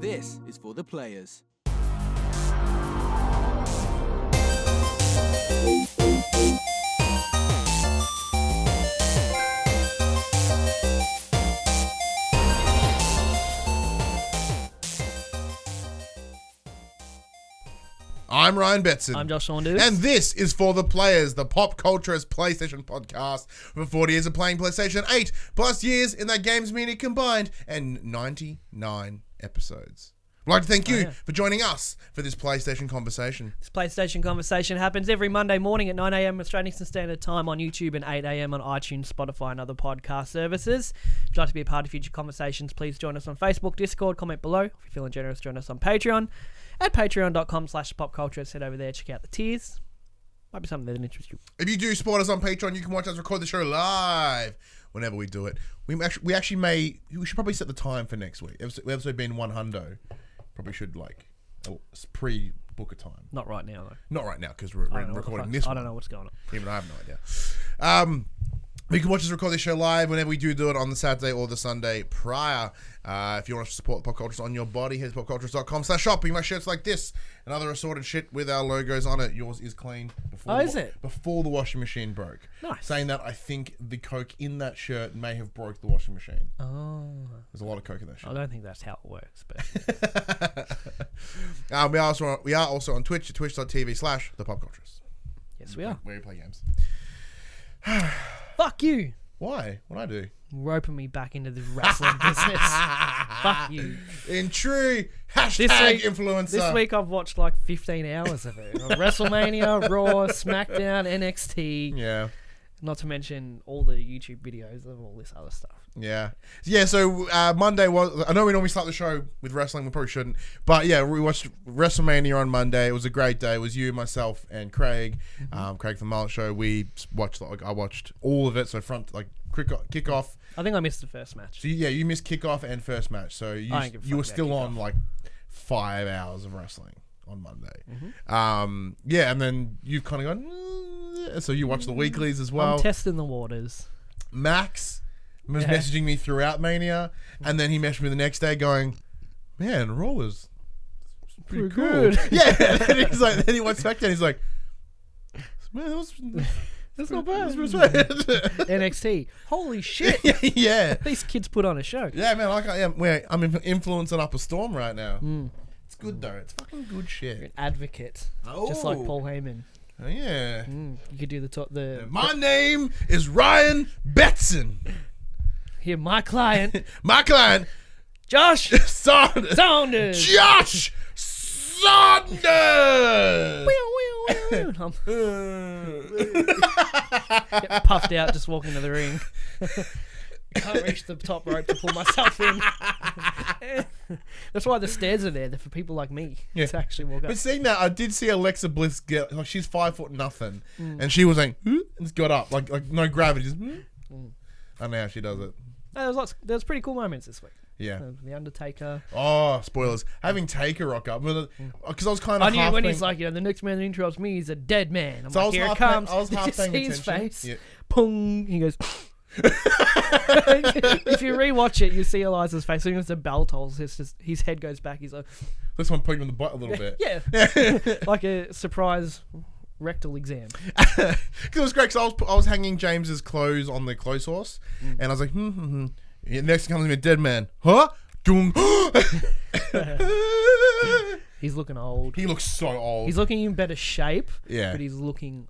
This is for the players. I'm Ryan Betson. I'm Josh Saunders. And this is For the Players, the PopCulturists PlayStation podcast. For 40 years of playing PlayStation, 8 plus years in that games media combined, and 99 episodes. I'd like to thank you for joining us for this PlayStation conversation. This PlayStation conversation happens every Monday morning at 9 a.m. Australian Eastern Standard Time on YouTube and 8 a.m. on iTunes, Spotify and other podcast services. If you'd like to be a part of future conversations, please join us on Facebook, Discord, comment below. If you're feeling generous, join us on Patreon at patreon.com/popculturists. Head over there, check out the tiers. Might be something that interests you. If you do support us on Patreon, you can watch us record the show live whenever we do it. We should probably set the time for next week. Episode being 100. Probably should pre-book a time. Not right now, though. Not right now, because we're recording this one. I don't know what's going on. Even I have no idea. You can watch us record this show live whenever we do it on the Saturday or the Sunday prior. If you want to support the PopCulturists on your body, head to popculturists.com/shop. You my shirts like this and other assorted shit with our logos on it. Yours is clean. Is it? Before the washing machine broke. Nice. Saying that, I think the Coke in that shirt may have broke the washing machine. Oh. There's a lot of Coke in that shirt. I don't think that's how it works, but... We are also on Twitch at twitch.tv/thepopculturists. Yes, we are. Where you play games. Fuck you. Why? What'd I do? Roping me back into the wrestling business. Fuck you. In true influencer. This week I've watched like 15 hours of it. WrestleMania, Raw, SmackDown, NXT. Yeah. Not to mention all the YouTube videos of all this other stuff. Yeah. Yeah, so Monday was... I know we normally start the show with wrestling. We probably shouldn't. But yeah, we watched WrestleMania on Monday. It was a great day. It was you, myself, and Craig. Craig from the Mullet Show. We watched... I watched all of it. So kickoff. I think I missed the first match. So you missed kickoff and first match. So you were still on like 5 hours of wrestling on Monday. Yeah, and then you've kind of gone... So you watched the weeklies as well. I'm testing the waters. Max was messaging me throughout Mania, and then he messaged me the next day going, "Man, Raw was pretty cool." Good. Yeah, and he's like, then he watched SmackDown. He's like, "Man, that's not bad." That's NXT. Holy shit! Yeah, These kids put on a show. Yeah, man. I'm influencing up a storm right now. It's good though. It's fucking good shit. You're an advocate, just like Paul Heyman. Oh, yeah. You could do the My name is Ryan Betson. Here, my client, Josh Saunders. Josh Saunders. Get puffed out just walking to the ring. Can't reach the top rope to pull myself in. That's why the stairs are there. They're for people like me to actually walk up. But seeing that, I did see Alexa Bliss get, like, she's 5'0", and she was like, and just got up, like no gravity. Just, I don't know how she does it. There's pretty cool moments this week. Yeah. The Undertaker. Oh, spoilers. Having Taker rock up. Because I was kind of I knew when he's like, the next man that interrupts me is a dead man. I'm like, here it comes. I was half paying attention. His face. Yeah. Pung. He goes... If you rewatch it, you see Eliza's face. As soon as the bell tolls, his head goes back. He's like, this one poked him in the butt a little bit. Yeah. Like a surprise rectal exam. Because it was great, because I was hanging James's clothes on the clothes horse, and I was like, Next comes me a dead man. Huh? He's looking old. He looks so old. He's looking in better shape. Yeah. But he's looking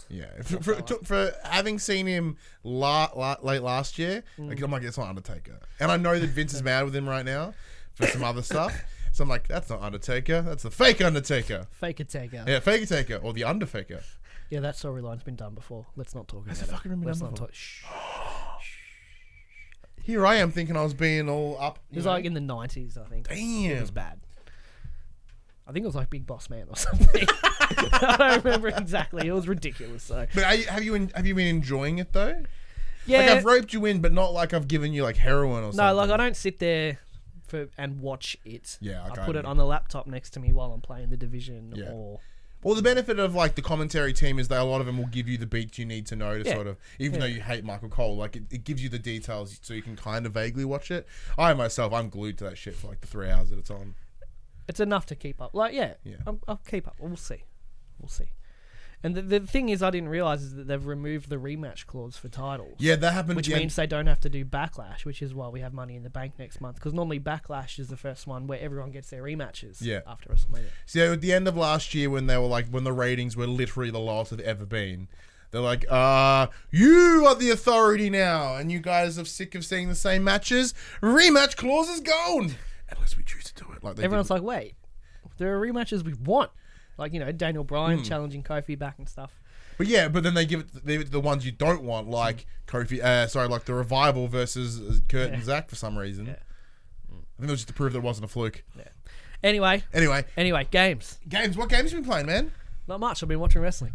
Yeah, for having seen him late last year, like, I'm like, it's not Undertaker. And I know that Vince is mad with him right now for some other stuff. So I'm like, that's not Undertaker. That's the fake Undertaker. Fake-a-taker. Yeah, Fake-a-taker or the Underfaker. Yeah, that storyline's been done before. Let's not talk about it. Has it fucking been done before? Shh. Here I am thinking I was being all up. It was like in the 90s, I think. Damn. It was bad. I think it was like Big Boss Man or something. I don't remember exactly. It was ridiculous. So. But have you been enjoying it though? Yeah. Like, I've roped you in, but not like I've given you like heroin or something. No, like I don't sit there and watch it. Yeah, I put it on the laptop next to me while I'm playing The Division or Well, the benefit of like the commentary team is that a lot of them will give you the beats you need to know to sort of, even though you hate Michael Cole, like it gives you the details so you can kind of vaguely watch it. I'm glued to that shit for like the 3 hours that it's on. It's enough to keep up. Like, I'll keep up. We'll see. And the thing is, I didn't realize is that they've removed the rematch clause for titles. Yeah, that happened. Which means they don't have to do Backlash, which is why we have Money in the Bank next month. Because normally Backlash is the first one where everyone gets their rematches after WrestleMania. So at the end of last year, when the ratings were literally the lowest they've ever been, they're like, you are the authority now, and you guys are sick of seeing the same matches. Rematch clause is gone, unless we choose to do it. Like everyone's like, wait, there are rematches we want. Like, Daniel Bryan challenging Kofi back and stuff. But then they give it to the ones you don't want, like Kofi. Like the Revival versus Kurt and Zach for some reason. Yeah. I think it was just to prove that it wasn't a fluke. Yeah. Anyway, games. Games. What games have you been playing, man? Not much. I've been watching wrestling.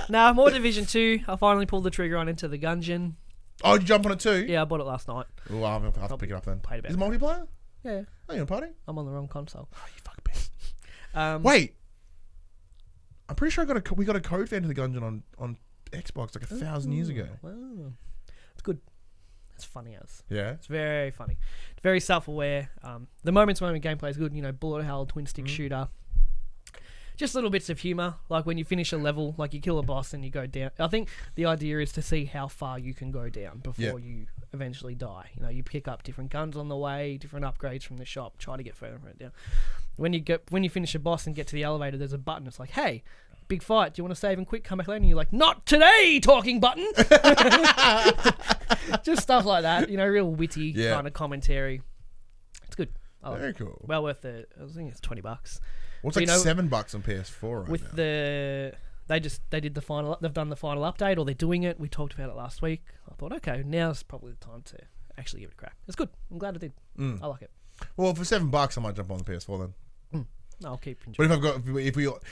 Now, more Division 2. I finally pulled the trigger on Into the Gungeon. Oh, did you jump on it too? Yeah, I bought it last night. Oh, I'll have to pick it up then. Is it multiplayer? Yeah. Oh, you on a party? I'm on the wrong console. Oh, you fucking bitch. Wait. I'm pretty sure we got a code for Enter the Gungeon on Xbox like 1,000 years ago. Wow. It's good. It's funny as. Yeah. It's very funny. It's very self-aware. The moment gameplay is good. Bullet hell, twin stick shooter. Just little bits of humor, like when you finish a level, like you kill a boss and you go down. I think the idea is to see how far you can go down before you eventually die. You pick up different guns on the way, different upgrades from the shop, try to get further and further down. When you finish a boss and get to the elevator, there's a button. It's like, hey, big fight. Do you want to save and quick? Come back later. And you're like, not today, talking button. Just stuff like that. Real witty kind of commentary. It's good. Very cool. Well worth it. I think it's $20. Well, it's like $7 on PS4 right with now. They did the final. They've done the final update, or they're doing it. We talked about it last week. I thought, okay, now's probably the time to actually give it a crack. It's good. I'm glad I did. I like it. Well, for $7, I might jump on the PS4 then. I'll keep enjoying.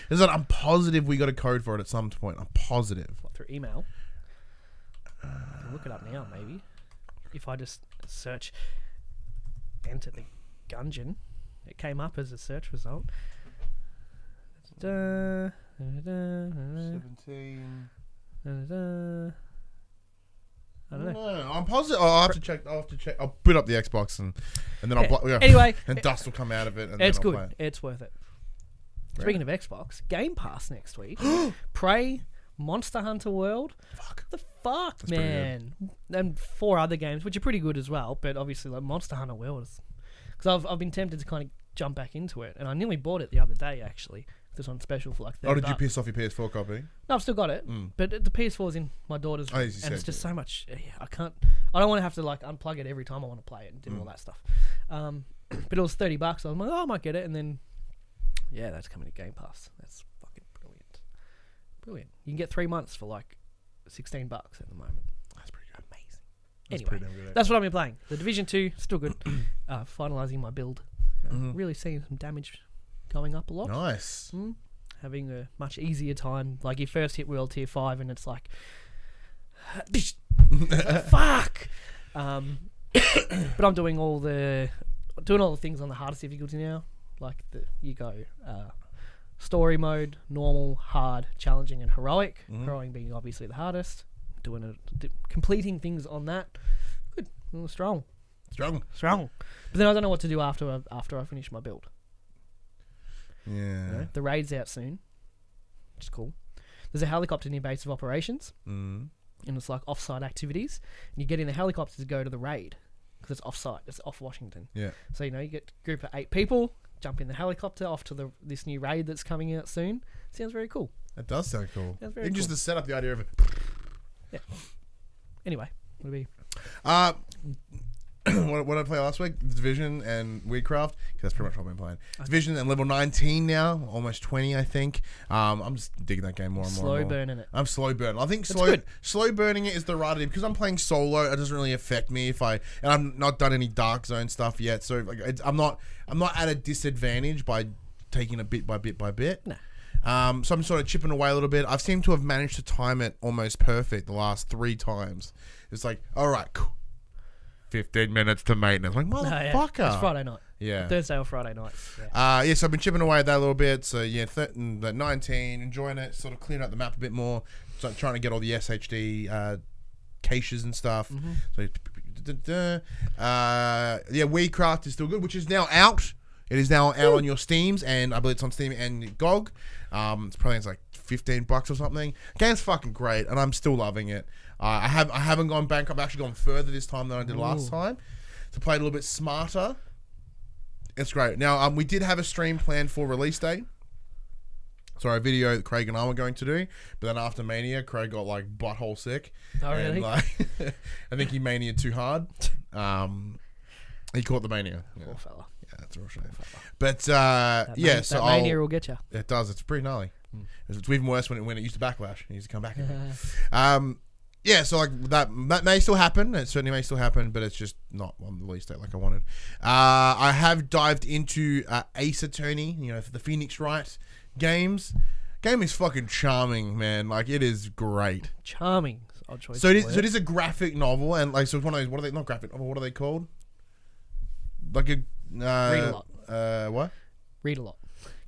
But I'm positive we got a code for it at some point. I'm positive. What, through email? I can look it up now, maybe. If I just search, Enter the Gungeon, it came up as a search result. 17. I don't know. I'm positive. I'll have to check. I'll boot up the Xbox and then anyway, and dust will come out of it. And it's then I'll good. play it. It's worth it. Speaking of Xbox, Game Pass next week. Prey, Monster Hunter World. The fuck, That's man. And 4 other games, which are pretty good as well. But obviously, like Monster Hunter World is, because I've been tempted to kind of jump back into it, and I nearly bought it the other day actually. This on special for like $30. Oh, did you piss off your PS4 copy? No, I've still got it, but the PS4 is in my daughter's room, and it's just so much. I don't want to have to like unplug it every time I want to play it and do all that stuff. But it was $30. I was like, I might get it, and then that's coming to Game Pass. That's fucking brilliant. You can get 3 months for like $16 at the moment. That's pretty good. Amazing. Anyway, that's what I've been playing. The Division 2 still good. Finalizing my build. Really seeing some damage going up a lot. Nice. Having a much easier time. Like you first hit World Tier 5 and it's like fuck. But I'm doing all the things on the hardest difficulty now. Like you go story mode, normal, hard, challenging, and heroic. Heroic being obviously the hardest. Completing things on that. Good. Strong. But then I don't know what to do after I finish my build. Yeah. The raid's out soon, which is cool. There's a helicopter near base of operations, and it's like off-site activities. And you get in the helicopter to go to the raid because it's off-site. It's off Washington. Yeah. So you get a group of 8 people, jump in the helicopter off to this new raid that's coming out soon. Sounds very cool. That does sound cool. Sounds very Even cool. just to set up the idea of it. Yeah. Anyway, what do we? What did I play last week? Division and Weirdcraft. That's pretty much what I've been playing. Division and level 19 now, almost 20, I think. I'm just digging that game more and more. Slow burning it. I'm slow burning. I think good. slow burning it is the right idea because I'm playing solo. It doesn't really affect me and I've not done any Dark Zone stuff yet. So like, I'm not at a disadvantage by taking it bit by bit by bit. No. So I'm sort of chipping away a little bit. I've seemed to have managed to time it almost perfect the last 3 times. It's like, all right, cool. 15 minutes to maintenance. I'm like, motherfucker. It's Friday night. Yeah. Thursday or Friday nights. Yeah, so I've been chipping away at that a little bit. So yeah, 19, enjoying it, sort of clearing up the map a bit more. So trying to get all the SHD caches and stuff. So WeCraft is still good, which is now out. It is now out on your Steams, and I believe it's on Steam and GOG. It's probably like $15 or something. Game's fucking great, and I'm still loving it. I haven't gone bankrupt. I've actually gone further this time than I did last time. To play a little bit smarter. It's great. Now, we did have a stream planned for release day. Sorry, a video that Craig and I were going to do. But then after Mania, Craig got like butthole sick. Oh, really? And, like, I think he Mania'd too hard. He caught the Mania. Yeah. Poor fella. Yeah, that's a real shame. But, so that Mania will get you. It does. It's pretty gnarly. It's even worse when it used to backlash. It used to come back again. Yeah, so like that may still happen. It certainly may still happen, but it's just not on the release date like I wanted. I have dived into Ace Attorney, for the Phoenix Wright games. Game is fucking charming, man. Like, it is great. Charming. Odd choice. So it is a graphic novel, and like, so it's one of those. What are they? Not graphic novel. What are they called? Like a read a lot. What? Read a lot.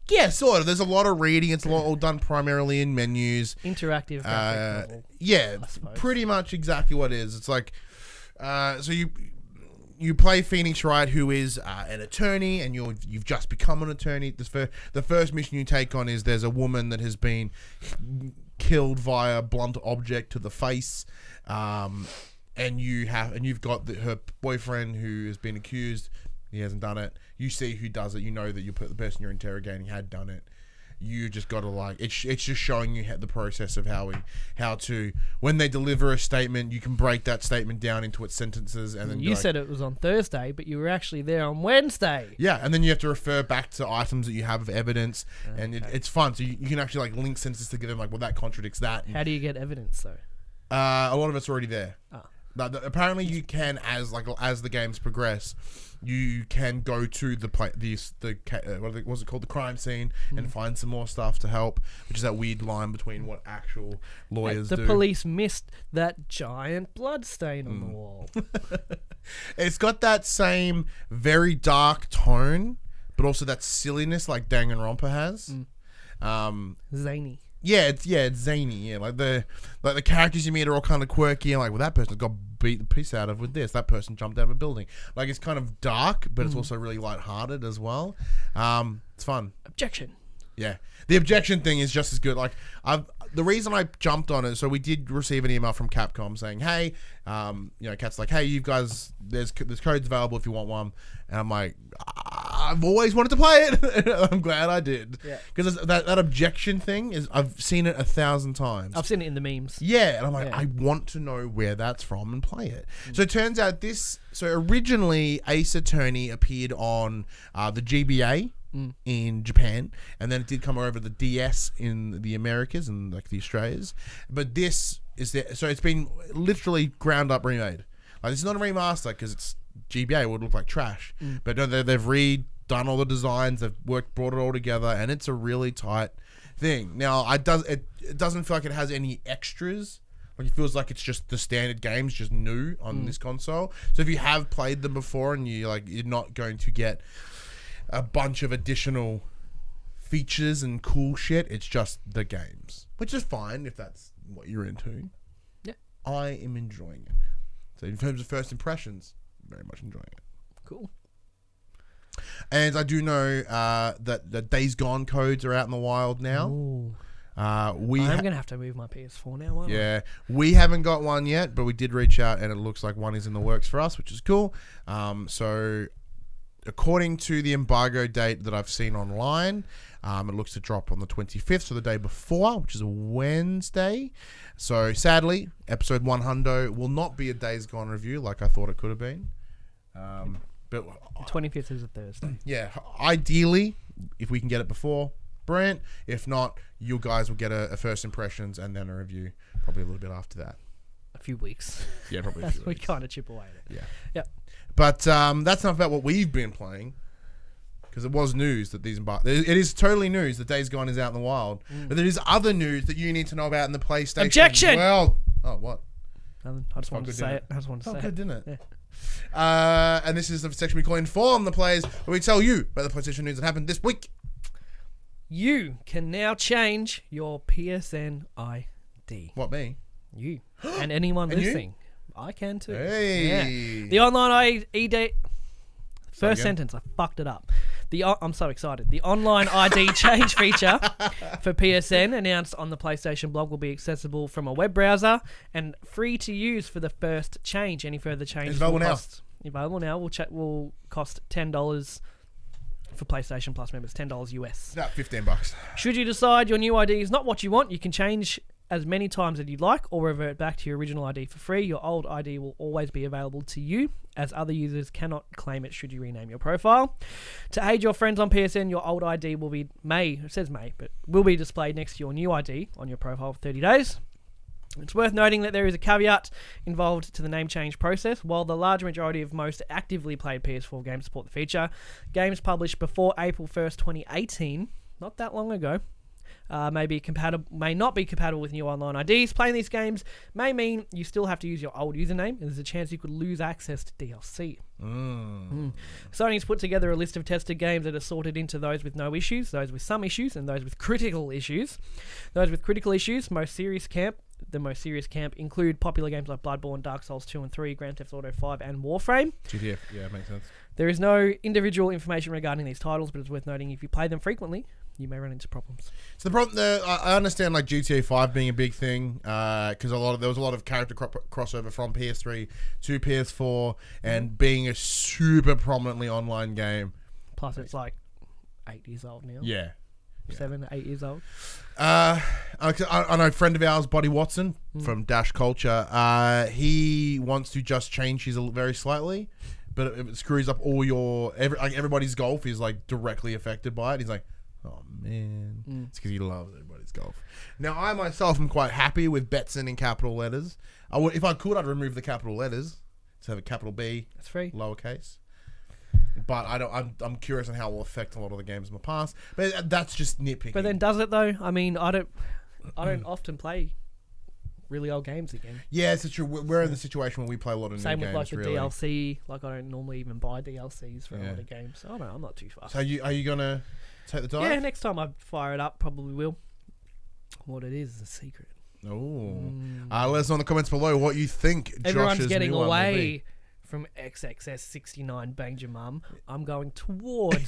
Yeah, sort of. There's a lot of reading. It's all done primarily in menus. Interactive graphic novel. Yeah, pretty much exactly what it is. It's like, so you play Phoenix Wright, who is an attorney, and you've just become an attorney. The first mission you take on is there's a woman that has been killed via blunt object to the face, and you've got her boyfriend who has been accused. He hasn't done it. You see who does it. You know that the person you're interrogating had done it. You just got to it's just showing you the process of how to when they deliver a statement, you can break that statement down into its sentences, and then you said it was on Thursday, but you were actually there on Wednesday. Yeah, and then you have to refer back to items that you have of evidence, and it's fun. So you can actually link sentences together, and well, that contradicts that. How do you get evidence though? A lot of it's already there. Oh. Apparently, you can as the games progress. You can go to what's it called, the crime scene, and find some more stuff to help, which is that weird line between what actual lawyers do. The police missed that giant blood stain on the wall. It's got that same very dark tone, but also that silliness like Danganronpa has. Zany. Yeah, it's zany. Yeah, like the characters you meet are all kind of quirky, and like, well, that person got beat the piss out of with this. That person jumped out of a building. Like, it's kind of dark, but it's also really lighthearted as well. It's fun. Objection. Yeah, the objection thing is just as good. Like, the reason I jumped on it, so we did receive an email from Capcom saying, "Hey, Cat's like, hey, you guys, there's codes available if you want one." And I'm like, I've always wanted to play it. I'm glad I did. Yeah, because that objection thing is, I've seen it 1,000 times. I've seen it in the memes. Yeah, and I'm like, I want to know where that's from and play it. So it turns out so originally Ace Attorney appeared on the GBA. In Japan, and then it did come over the DS in the Americas and like the Australias, but this is so it's been literally ground up remade. Like, this is not a remaster because it's GBA, it would look like trash, but no, they've redone all the designs, they've brought it all together, and it's a really tight thing. Now, it doesn't feel like it has any extras. Like, it feels like it's just the standard games, just new on this console. So if you have played them before and you're not going to get a bunch of additional features and cool shit. It's just the games, which is fine if that's what you're into. Yeah, I am enjoying it. So in terms of first impressions, very much enjoying it. Cool. And I do know that the Days Gone codes are out in the wild now. Ooh. I'm gonna have to move my PS4 now. Yeah, we haven't got one yet, but we did reach out, and it looks like one is in the works for us, which is cool. So, according to the embargo date that I've seen online, it looks to drop on the 25th, so the day before, which is a Wednesday. So, sadly, episode 100 will not be a Days Gone review like I thought it could have been. But the 25th is a Thursday. Yeah, ideally, if we can get it before, brilliant. If not, you guys will get a first impressions and then a review probably a little bit after that. A few weeks. Yeah, probably a few we weeks. kind of chip away at it. Yeah. Yep. But that's enough about what we've been playing, because it was news that it is totally news that Days Gone is out in the wild. But there is other news that you need to know about in the PlayStation. Objection! Well, oh, what? Nothing. I just wanted to say it. I just wanted to say good, it. didn't it? Yeah. And this is the section we call Inform the Players, where we tell you about the PlayStation news that happened this week. You can now change your PSN ID. What, me? You. And anyone And you? listening. I can too. Hey. Yeah. The online ID... First again? sentence, I fucked it up. I'm so excited. The online ID change feature for PSN announced on the PlayStation blog will be accessible from a web browser and free to use for the first change. Any further change It's available now. Available now. Will cost $10 for PlayStation Plus members. $10 US. No, $15. Should you decide your new ID is not what you want, you can change as many times as you'd like or revert back to your original ID for free. Your old ID will always be available to you, as other users cannot claim it should you rename your profile. To aid your friends on PSN, your old ID will be will be displayed next to your new ID on your profile for 30 days. It's worth noting that there is a caveat involved to the name change process. While the large majority of most actively played PS4 games support the feature, games published before April 1st, 2018, not that long ago, may not be compatible with new online IDs. Playing these games may mean you still have to use your old username, and there's a chance you could lose access to DLC. Sony's put together a list of tested games that are sorted into those with no issues, those with some issues, and those with critical issues. Those with critical issues, the most serious camp include popular games like Bloodborne, Dark Souls 2 and 3, Grand Theft Auto 5, and Warframe. GTF, yeah, makes sense. There is no individual information regarding these titles, but it's worth noting if you play them frequently, you may run into problems. So the problem, I understand like GTA 5 being a big thing because there was a lot of character crossover from PS3 to PS4 and being a super prominently online game. Plus, it's like 8 years old now. Yeah. 7, 8 years old. I know a friend of ours, Buddy Watson from Dash Culture. He wants to just change his very slightly, but it screws up all everybody's golf is like directly affected by it. He's like, oh man, it's because he loves everybody's golf. Now I myself am quite happy with Betson in capital letters. If I could, I'd remove the capital letters to have a capital B. That's free. Lowercase. But I'm curious on how it will affect a lot of the games in the past. But that's just nitpicking. But then does it though? I mean, I don't often play really old games again. Yeah, it's true. We're in the situation where we play a lot of Same new with games. like the really. DLC. Like I don't normally even buy DLCs for a lot of games. So I don't know, I'm not too fast. So are you gonna take the dive? Yeah, next time I fire it up, probably will. What it is a secret. Oh, let us know in the comments below what you think. Everyone's Josh's getting new one will away be. from XXS69 Bang Your Mum. I'm going towards.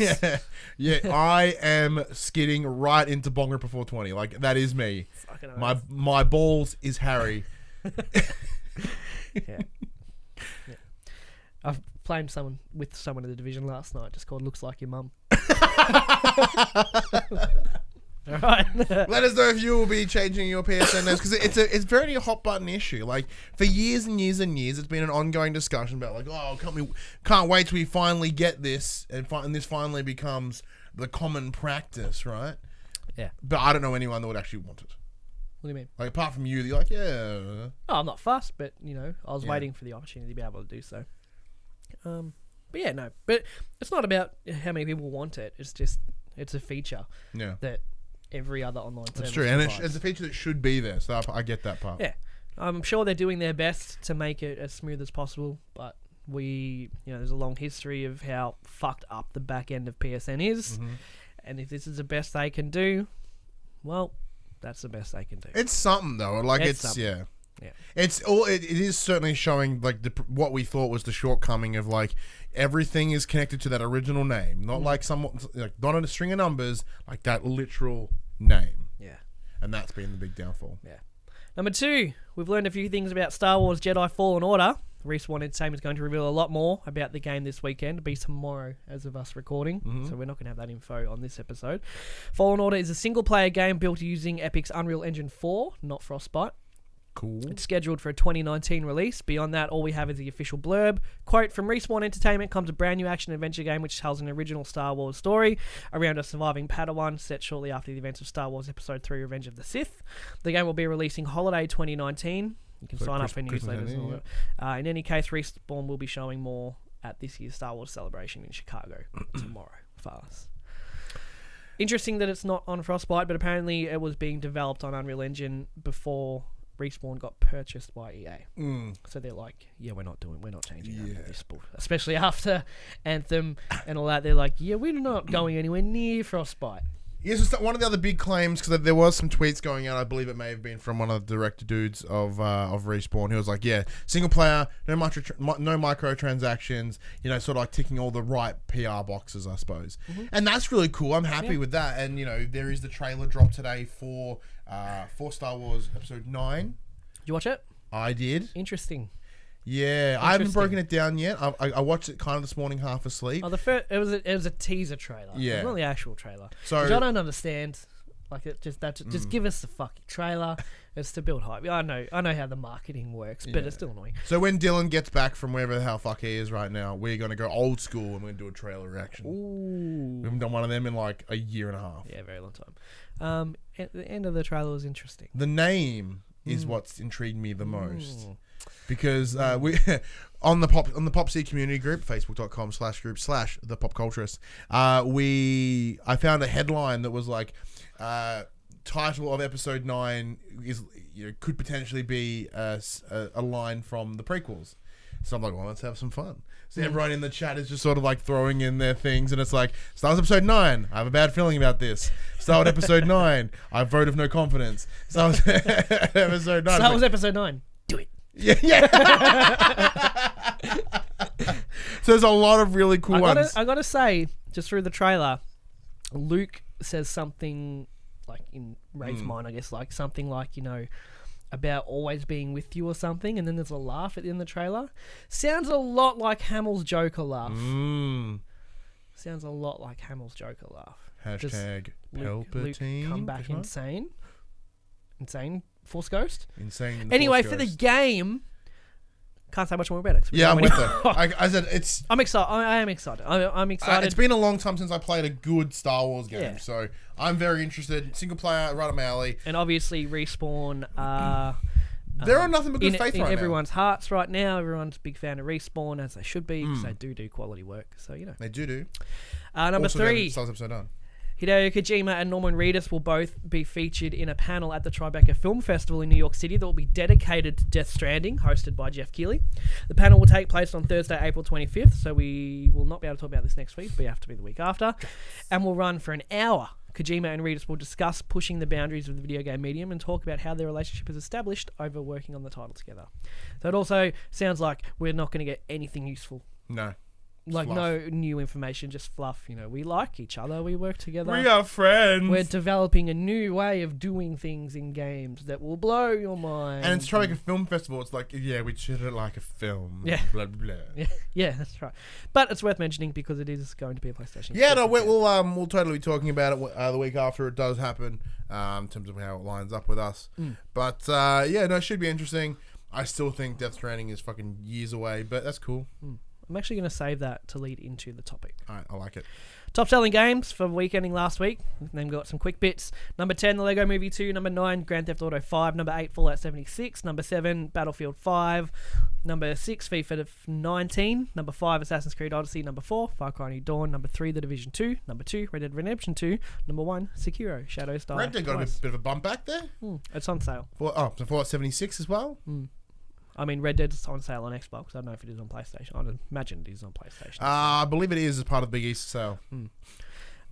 yeah. I am skidding right into Bong Ripper 420. Like that is me. Fucking My balls is Harry. Yeah. I've played with someone in the division last night, just called Looks Like Your Mum. All right. Let us know if you will be changing your PSN names because it's very a hot button issue. Like for years and years and years, it's been an ongoing discussion about like, oh, can't wait till we finally get this and this finally becomes the common practice, right? Yeah. But I don't know anyone that would actually want it. What do you mean? Like apart from you, you're like, yeah. Oh, I'm not fussed, but I was waiting for the opportunity to be able to do so. But yeah, no. But it's not about how many people want it. It's just it's a feature. Yeah. That every other online service That's true, and provides. it's a feature that should be there. So I get that part. Yeah, I'm sure they're doing their best to make it as smooth as possible. But there's a long history of how fucked up the back end of PSN is, and if this is the best they can do, well, that's the best they can do. It's something though. Like it's yeah. It's all. It is certainly showing like what we thought was the shortcoming of like everything is connected to that original name, not like not in a string of numbers, like that literal name. Yeah, and that's been the big downfall. Yeah. Number 2, we've learned a few things about Star Wars Jedi Fallen Order. Respawn Entertainment is going to reveal a lot more about the game this weekend. It'll be tomorrow as of us recording, so we're not going to have that info on this episode. Fallen Order is a single-player game built using Epic's Unreal Engine 4, not Frostbite. Cool. It's scheduled for a 2019 release. Beyond that, all we have is the official blurb. Quote, from Respawn Entertainment comes a brand new action-adventure game which tells an original Star Wars story around a surviving Padawan set shortly after the events of Star Wars Episode 3 Revenge of the Sith. The game will be releasing holiday 2019. You can sign up for newsletters and all that. In any case, Respawn will be showing more at this year's Star Wars celebration in Chicago tomorrow for us. Interesting that it's not on Frostbite, but apparently it was being developed on Unreal Engine before Respawn got purchased by EA. So they're like, yeah, we're not changing any of this bull. Especially after Anthem and all that. They're like, yeah, we're not going anywhere near Frostbite. Yes, it's one of the other big claims, because there was some tweets going out. I believe it may have been from one of the director dudes of Respawn, who was like, "Yeah, single player, no microtransactions, sort of like ticking all the right PR boxes, I suppose." And that's really cool. I'm happy with that. And there is the trailer drop today for Star Wars Episode 9. Did you watch it? I did. Interesting. Yeah, I haven't broken it down yet. I watched it kind of this morning, half asleep. Oh, it was a teaser trailer. Yeah, it's not the actual trailer. So which I don't understand. Like just give us the fucking trailer. It's to build hype. I know how the marketing works, but it's still annoying. So when Dylan gets back from wherever the hell fuck he is right now, we're gonna go old school and we're gonna do a trailer reaction. Ooh, we haven't done one of them in like a year and a half. Yeah, very long time. At the end of the trailer was interesting. The name is what's intrigued me the most. Because we on the PopC community group, facebook.com/group/the PopCulturists, I found a headline that was like, title of episode 9 is could potentially be a line from the prequels. So I'm like, well, let's have some fun. So everyone in the chat is just sort of like throwing in their things, and it's like, Star Wars Episode 9, I have a bad feeling about this. Star Wars Episode 9, I vote of no confidence. Star Wars Episode 9. Star Wars Episode 9, do it. Yeah. So there's a lot of really cool ones. I gotta say, just through the trailer, Luke says something like in Rey's mind, I guess, like something like, about always being with you or something, and then there's a laugh at the end of the trailer. Sounds a lot like Hamill's Joker laugh. Sounds a lot like Hamill's Joker laugh. Hashtag Palpatine. Luke come back insane. Force Ghost. Insane. Anyway, for the game, can't say much more about it. Yeah, I'm with it. I said it's. I'm excited. I am excited. I'm excited. It's been a long time since I played a good Star Wars game, so I'm very interested. Single player, right up my alley. And obviously, Respawn. There are nothing but good faith in right everyone's hearts right now. Everyone's a big fan of Respawn, as they should be, because they do quality work. So they do. Number also 3. Star Wars Episode 9. Hideo Kojima and Norman Reedus will both be featured in a panel at the Tribeca Film Festival in New York City that will be dedicated to Death Stranding, hosted by Jeff Keighley. The panel will take place on Thursday, April 25th, so we will not be able to talk about this next week, but it have to be the week after, and will run for an hour. Kojima and Reedus will discuss pushing the boundaries of the video game medium and talk about how their relationship is established over working on the title together. So it also sounds like we're not going to get anything useful. No. Like Fluff. No new information, just fluff. We like each other. We work together. We are friends. We're developing a new way of doing things in games that will blow your mind. And it's Tribeca Film Festival. It's like, we treat it like a film. Yeah. Blah, blah, blah. Yeah, that's right. But it's worth mentioning because it is going to be a PlayStation. Yeah, no, we'll totally be talking about it the week after it does happen, in terms of how it lines up with us. But it should be interesting. I still think Death Stranding is fucking years away, but that's cool. I'm actually going to save that to lead into the topic. All right, I like it. Top selling games for week ending last week. Then got some quick bits. Number 10, The Lego Movie 2. Number 9, Grand Theft Auto 5. Number 8, Fallout 76. Number 7, Battlefield 5. Number 6, FIFA 19. Number 5, Assassin's Creed Odyssey. Number 4, Far Cry New Dawn. Number 3, The Division 2. Number 2, Red Dead Redemption 2. Number 1, Sekiro, Shadows Die. Red Dead got a bit of a bump back there. It's on sale. So Fallout 76 as well? I mean, Red Dead's on sale on Xbox. I don't know if it is on PlayStation. I'd imagine it is on PlayStation. I believe it is as part of the Big East sale.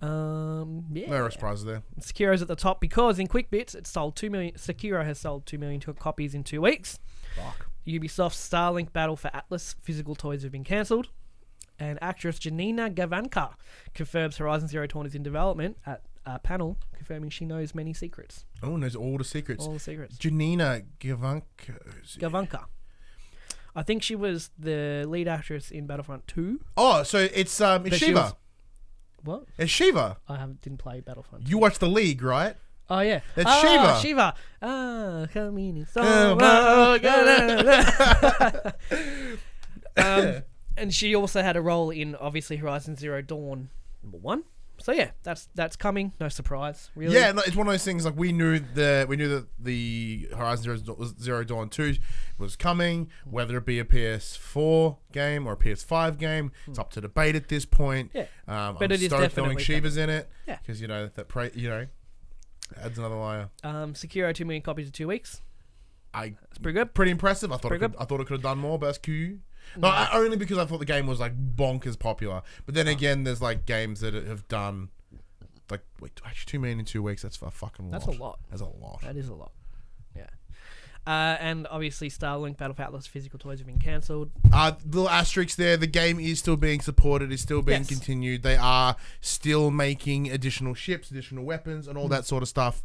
Yeah. No surprises there. Sekiro's at the top because in Quickbits, it sold 2 million. Sekiro has sold 2 million copies in 2 weeks. Fuck. Ubisoft's Starlink Battle for Atlas physical toys have been cancelled. And actress Janina Gavanka confirms Horizon Zero Dawn is in development at a panel, confirming she knows many secrets. Oh, knows all the secrets. All the secrets. Janina Gavanka. I think she was the lead actress in Battlefront 2. Oh, so it's Shiva. What? It's Shiva. didn't play Battlefront 2. You watched The League, right? Oh, yeah. That's Shiva. Shiva. Coming in and she also had a role in, obviously, Horizon Zero Dawn #1. So yeah, that's coming. No surprise, really. Yeah, no, it's one of those things. Like we knew that the Horizon Zero Dawn 2 was coming. Whether it be a PS4 game or a PS5 game, it's up to debate at this point. Yeah, but it is definitely Shiva's in it. Yeah, because adds another layer. Sekiro 2 million copies in 2 weeks. It's pretty good. Pretty impressive. I thought Pretty good. I thought it could have done more, but that's cool. No, only because I thought the game was like bonkers popular. But then again, there's like games that have done like actually 2 million in 2 weeks. That's a fucking lot. That's a lot. That's a lot. That is a lot. Yeah. And obviously Starlink Battle for Atlas physical toys have been cancelled. Little asterisk there. The game is still being supported. Is still being continued. They are still making additional ships, additional weapons, and all that sort of stuff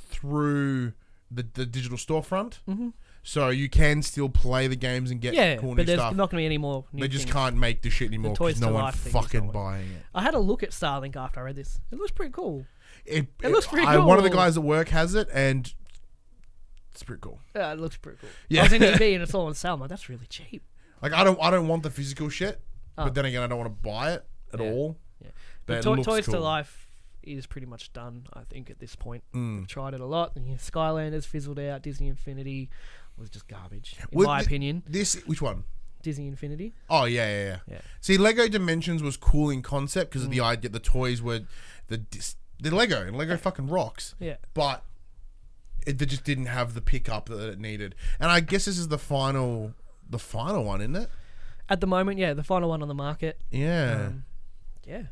through the digital storefront. Mm-hmm. So you can still play the games and get cool new but there's stuff. not going to be any more new They just things. can't make the shit anymore because no one's fucking buying it. I had a look at Starlink after I read this. It looks pretty cool. It looks pretty cool. One of the guys at work has it, and it's pretty cool. Yeah, it looks pretty cool. Yeah. I was in EB and it's all on sale. I'm like, that's really cheap. Like I don't want the physical shit, but then again, I don't want to buy it at all. Yeah. But it But looks Toys cool. to Life is pretty much done, I think, at this point. Mm. I've tried it a lot. Skylanders fizzled out. Disney Infinity was just garbage, in Well, my opinion. Which one? Disney Infinity. Oh yeah. Yeah. See, Lego Dimensions was cool in concept because of the idea. The toys were the Lego, and Lego fucking rocks. Yeah. But they just didn't have the pickup that it needed. And I guess this is the final one, isn't it? At the moment, yeah, the final one on the market. Yeah. Yeah.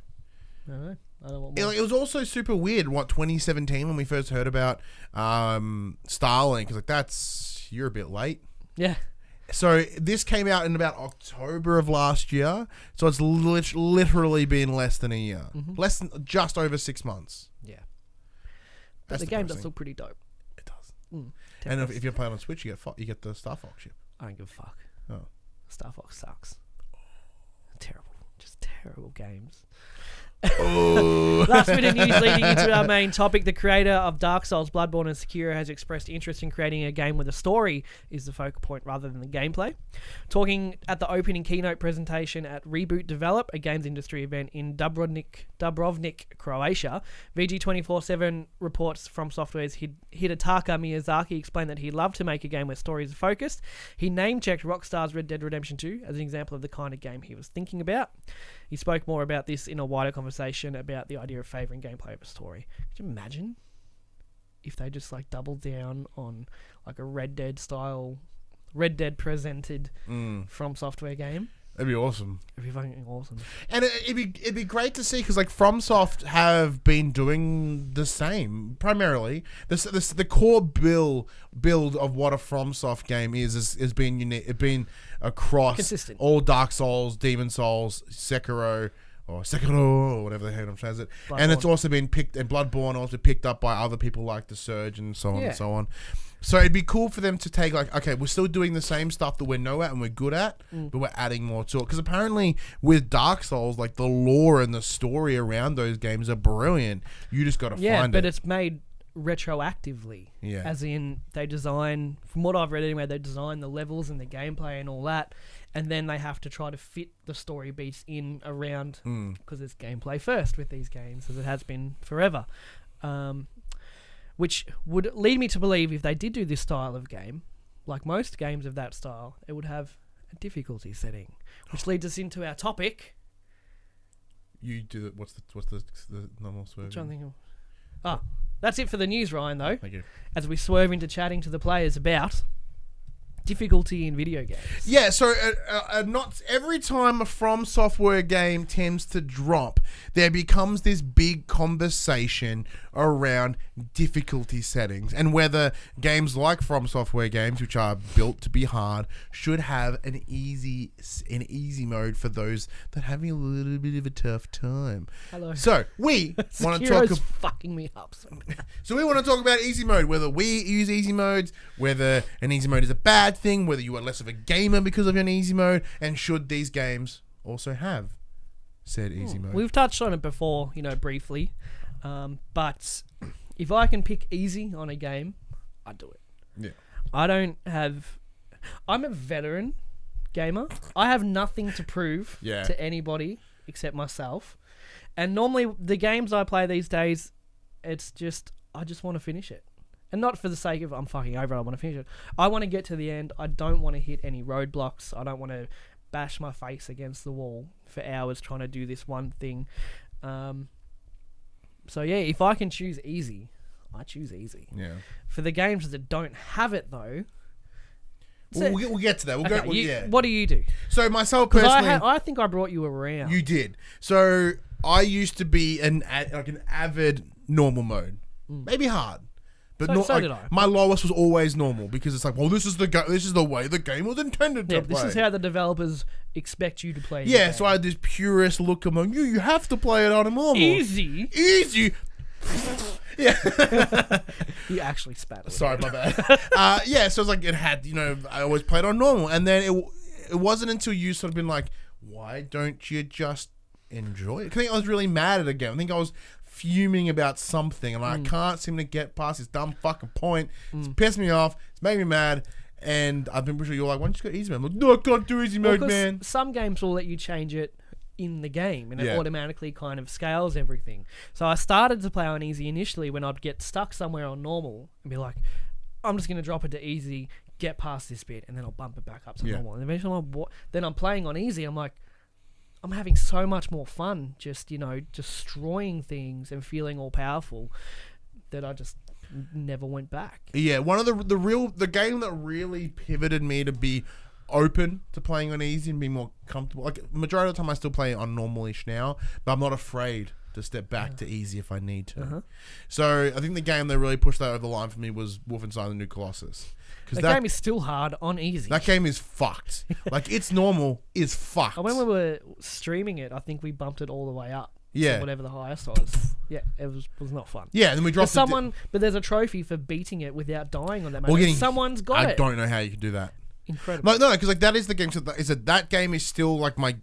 I don't know. I don't want It, more. it was also super weird. 2017 when we first heard about Starlink? Because you're a bit late. Yeah. So this came out in about October of last year. So it's literally been less than a year, less than just over 6 months. Yeah. But That's the game does depressing. look pretty dope. It does. Mm. And if you're playing on Switch, you get the Star Fox chip. I don't give a fuck. Oh. Star Fox sucks. Terrible. Just terrible games. Oh. Last bit of news leading into our main topic. The creator of Dark Souls, Bloodborne and Sekiro has expressed interest in creating a game where the story is the focal point rather than the gameplay. Talking at the opening keynote presentation at Reboot Develop, a games industry event in Dubrovnik, Croatia, VG247 reports from Software's Hidetaka Miyazaki explained that he'd love to make a game where stories are focused. He name-checked Rockstar's Red Dead Redemption 2 as an example of the kind of game he was thinking about. He spoke more about this in a wider conversation about the idea of favouring gameplay over story. Could you imagine if they just like doubled down on like a Red Dead presented From Software game? That'd be awesome. It'd be fucking awesome. And it'd be great to see because like FromSoft have been doing the same primarily. The core build of what a FromSoft game is been unique. It's been across Consistent. all Dark Souls, Demon Souls, Sekiro or whatever the hell I'm saying it. And it's also been picked, and Bloodborne also picked up by other people like The Surge and so on and so on. So it'd be cool for them to take like, okay, we're still doing the same stuff that we know at and we're good at, but we're adding more to it. Because apparently with Dark Souls, like the lore and the story around those games are brilliant. You just got to find it. Yeah, but it's made retroactively. Yeah. As in, they design, from what I've read anyway, they design the levels and the gameplay and all that, and then they have to try to fit the story beats in around, because it's gameplay first with these games, as it has been forever. Which would lead me to believe if they did do this style of game, like most games of that style, it would have a difficulty setting. Which leads us into our topic. You do it. What's the normal swerve? I'm trying to think of... that's it for the news, Ryan, though. Thank you. As we swerve into chatting to the players about difficulty in video games. Yeah, so not every time a From Software game tends to drop, there becomes this big conversation around difficulty settings and whether games like From Software games, which are built to be hard, should have an easy mode for those that are having a little bit of a tough time. Hello. So we want to Sekiro's fucking me up. So we want to talk about easy mode, whether we use easy modes, whether an easy mode is a bad thing, whether you are less of a gamer because of an easy mode, and should these games also have said easy mode. We've touched on it before, briefly, but if I can pick easy on a game, I do it. Yeah. I'm a veteran gamer. I have nothing to prove to anybody except myself. And normally the games I play these days, it's just, I just want to finish it. And not for the sake of, I'm fucking over it, I want to finish it. I want to get to the end. I don't want to hit any roadblocks. I don't want to bash my face against the wall for hours trying to do this one thing. So yeah, if I can choose easy, I choose easy. Yeah. For the games that don't have it though, We'll get to that. What do you do? So myself Because personally, I think I brought you around. you did. So I used to be an avid normal mode, maybe hard, but So did I. My lowest was always normal because it's like, well, this is the way the game was intended to play. This is how the developers expect you to play. Yeah, so I had this purist look among you. You have to play it on a normal. Easy. Yeah. You actually spat. Sorry, my bad. Yeah, so it's like it had, I always played on normal, and then it wasn't until you sort of been like, why don't you just enjoy it? I think I was really mad at the game. I think I was fuming about something, and I can't seem to get past this dumb fucking point. It's pissed me off. It's made me mad. And I've been pretty sure you're like, why don't you go easy mode? I'm like, no, I can't do easy mode, man. Some games will let you change it in the game, and it automatically kind of scales everything. So I started to play on easy initially when I'd get stuck somewhere on normal and be like, I'm just going to drop it to easy, get past this bit, and then I'll bump it back up to normal. And eventually then I'm playing on easy. I'm like, I'm having so much more fun just, destroying things and feeling all powerful that I just never went back. Yeah, one of the game that really pivoted me to be open to playing on easy and be more comfortable. Like majority of the time I still play on normal-ish now, but I'm not afraid to step back to easy if I need to. So I think the game that really pushed that over the line for me was Wolfenstein: The New Colossus. That game is still hard on easy. That game is fucked. Like its normal is fucked. When we were streaming it, I think we bumped it all the way up. Yeah. So whatever the highest was. Yeah, it was not fun. Yeah, and then we dropped but there's a trophy for beating it without dying on that map. Someone's got it. I don't know how you can do that. Incredible. No, because that is the game. So that game is still like my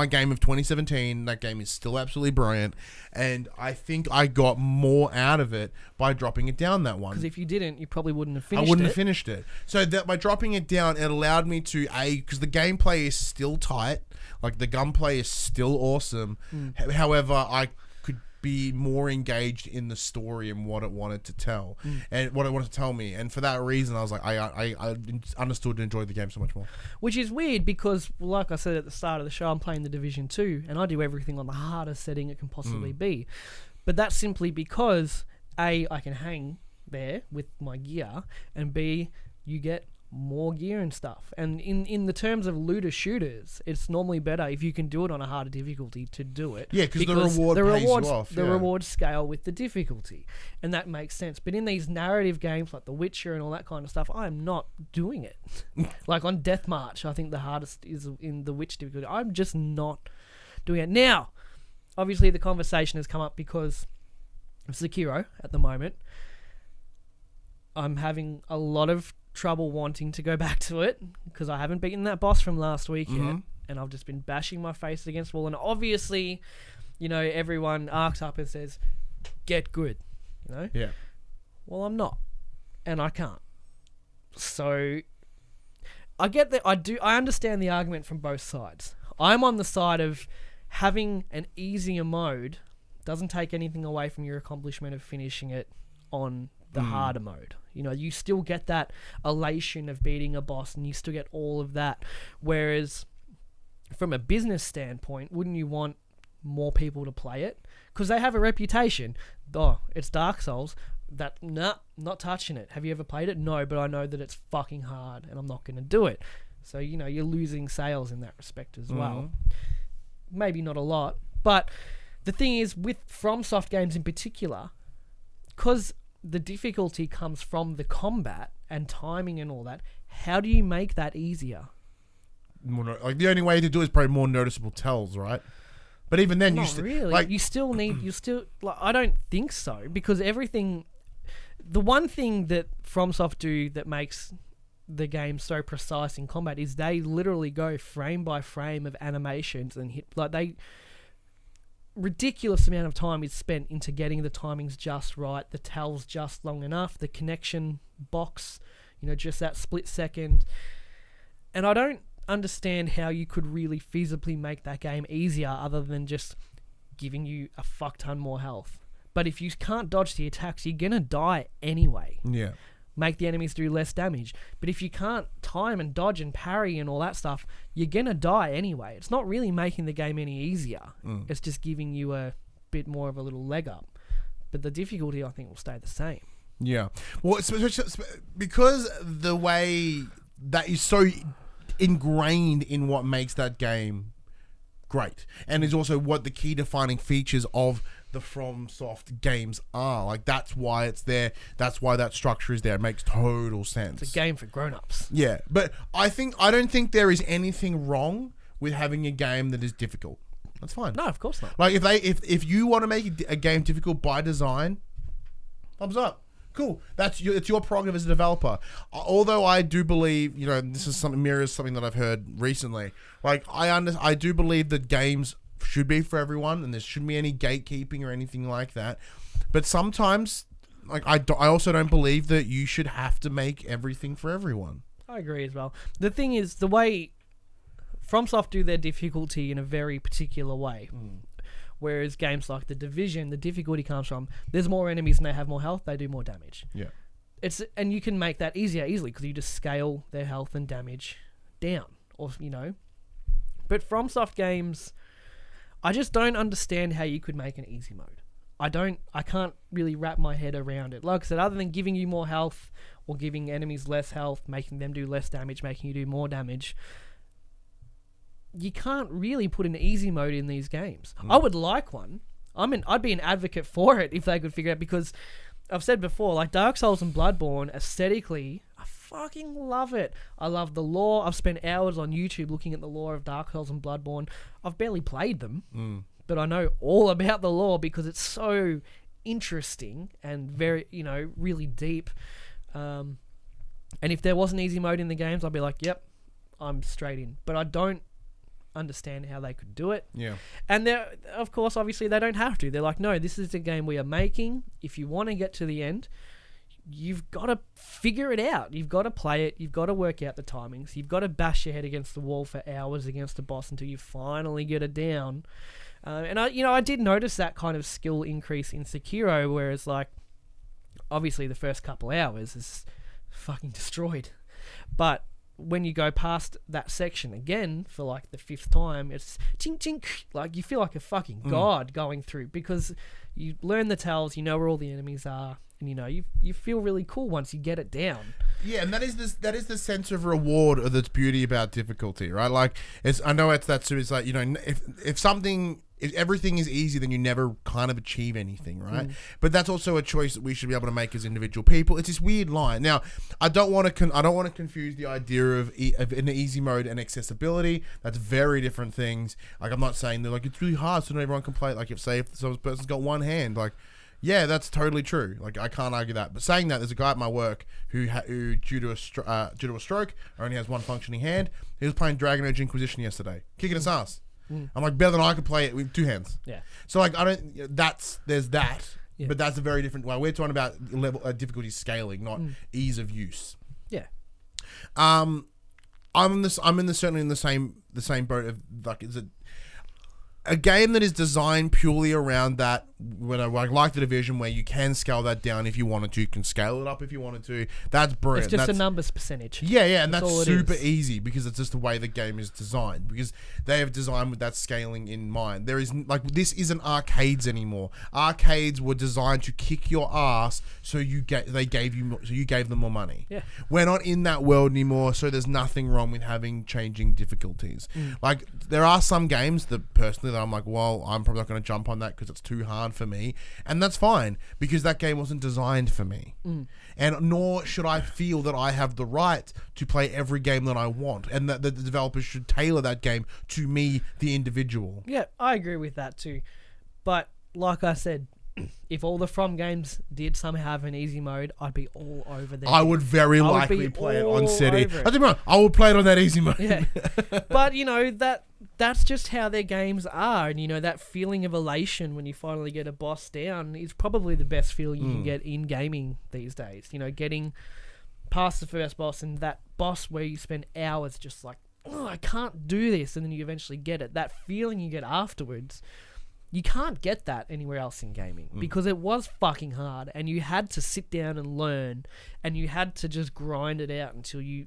game of 2017. That game is still absolutely brilliant, and I think I got more out of it by dropping it down that one. Because if you didn't, you probably wouldn't have finished it. I wouldn't have finished it. So that by dropping it down, it allowed me to because the gameplay is still tight, like the gunplay is still awesome. However, I could be more engaged in the story and what it wanted to tell and what it wanted to tell me, and for that reason I was like I understood and enjoyed the game so much more, which is weird because like I said at the start of the show, I'm playing the Division 2 and I do everything on the hardest setting it can possibly be, but that's simply because A, I can hang there with my gear, and B, you get more gear and stuff. And in the terms of looter shooters, it's normally better if you can do it on a harder difficulty to do it. Yeah, because the rewards scale with the difficulty, and that makes sense. But in these narrative games like The Witcher and all that kind of stuff, I'm not doing it. Like on Death March, I think the hardest is in the Witch difficulty. I'm just not doing it. Now, obviously the conversation has come up because of Sekiro at the moment. I'm having a lot of trouble wanting to go back to it because I haven't beaten that boss from last week yet, and I've just been bashing my face against the wall. And obviously, everyone arcs up and says, "Get good," Yeah. Well, I'm not, and I can't. So I get that. I understand the argument from both sides. I'm on the side of having an easier mode doesn't take anything away from your accomplishment of finishing it on the harder mode. You still get that elation of beating a boss, and you still get all of that. Whereas from a business standpoint, wouldn't you want more people to play it? Because they have a reputation. Oh, it's Dark Souls. Not touching it. Have you ever played it? No, but I know that it's fucking hard and I'm not going to do it. So, you're losing sales in that respect as well. Maybe not a lot. But the thing is, with FromSoft games in particular, because the difficulty comes from the combat and timing and all that, how do you make that easier? Like the only way to do it is probably more noticeable tells, right? But even then, you still need I don't think so, because the one thing that FromSoft do that makes the game so precise in combat is they literally go frame by frame of animations and hit ridiculous amount of time is spent into getting the timings just right, the tells just long enough, the connection box, just that split second. And I don't understand how you could really feasibly make that game easier other than just giving you a fuck ton more health. But if you can't dodge the attacks, you're gonna die anyway. Yeah. Make the enemies do less damage. But if you can't time and dodge and parry and all that stuff, you're gonna die anyway. It's not really making the game any easier. It's just giving you a bit more of a little leg up. But the difficulty, I think, will stay the same. Yeah. Well, because the way that is so ingrained in what makes that game great, and is also what the key defining features of the FromSoft games are. Like, that's why it's there. That's why that structure is there. It makes total sense. It's a game for grown-ups. Yeah, but I don't think there is anything wrong with having a game that is difficult. That's fine. No, of course not. Like, if you want to make a game difficult by design, thumbs up. Cool. It's your prerogative as a developer. Although I do believe, this is mirrors something that I've heard recently. Like, I do believe that games should be for everyone, and there shouldn't be any gatekeeping or anything like that. But sometimes, like, I also don't believe that you should have to make everything for everyone. I agree as well. The thing is, the way FromSoft do their difficulty in a very particular way. Whereas games like The Division, the difficulty comes from there's more enemies and they have more health, they do more damage. Yeah. And you can make that easily because you just scale their health and damage down, or But FromSoft games, I just don't understand how you could make an easy mode. I can't really wrap my head around it. Like I said, other than giving you more health or giving enemies less health, making them do less damage, making you do more damage, you can't really put an easy mode in these games. I would like one. I'd be an advocate for it if they could figure it out, because I've said before, like Dark Souls and Bloodborne, aesthetically, I fucking love it. I love the lore. I've spent hours on YouTube looking at the lore of Dark Souls and Bloodborne. I've barely played them, but I know all about the lore because it's so interesting and very, really deep. And if there was an easy mode in the games, I'd be like, yep, I'm straight in. But I don't understand how they could do it. Yeah. And of course, obviously, they don't have to. They're like, no, this is the game we are making. If you want to get to the end, you've got to figure it out. You've got to play it. You've got to work out the timings. You've got to bash your head against the wall for hours against a boss until you finally get it down. And I did notice that kind of skill increase in Sekiro, whereas, like, obviously the first couple hours is fucking destroyed. But when you go past that section again for like the 5th time, it's chink chink, like you feel like a fucking god going through, because you learn the tells, you know where all the enemies are, and you feel really cool once you get it down. Yeah, and that is the sense of reward or that's beauty about difficulty, right? Like, it's like, if everything is easy, then you never kind of achieve anything, right? But that's also a choice that we should be able to make as individual people. It's this weird line. Now, I don't want to confuse the idea of an easy mode and accessibility. That's very different things. Like, I'm not saying that, like, it's really hard so not everyone can play it. Like, if some person's got one hand, like, yeah, that's totally true. Like, I can't argue that. But saying that, there's a guy at my work who due to a stroke, only has one functioning hand. He was playing Dragon Age Inquisition yesterday, kicking his ass. I'm like, better than I could play it with 2 hands. Yeah. So, like, there's that, but that's a very different way. We're talking about difficulty scaling, not ease of use. Yeah. I'm certainly in the same boat of, like, is it a game that is designed purely around that, when I like The Division, where you can scale that down if you wanted to, you can scale it up if you wanted to. That's brilliant. It's just a numbers percentage. Yeah, and that's super easy because it's just the way the game is designed, because they have designed with that scaling in mind. There is, like, this isn't arcades anymore. Arcades were designed to kick your ass, so you gave them more money. Yeah. We're not in that world anymore, so there's nothing wrong with having changing difficulties. Like, there are some games that personally that I'm like, well, I'm probably not going to jump on that because it's too hard for me, and that's fine because that game wasn't designed for me, and nor should I feel that I have the right to play every game that I want, and that the developers should tailor that game to me, the individual. Yeah, I agree with that too, but like I said, if all the From games did somehow have an easy mode, I'd be all over that. I would very likely play it on City. I would play it on that easy mode. Yeah, but that's just how their games are, and that feeling of elation when you finally get a boss down is probably the best feeling you can get in gaming these days. Getting past the first boss, and that boss where you spend hours just like, oh, I can't do this, and then you eventually get it. That feeling you get afterwards, you can't get that anywhere else in gaming because it was fucking hard, and you had to sit down and learn, and you had to just grind it out until you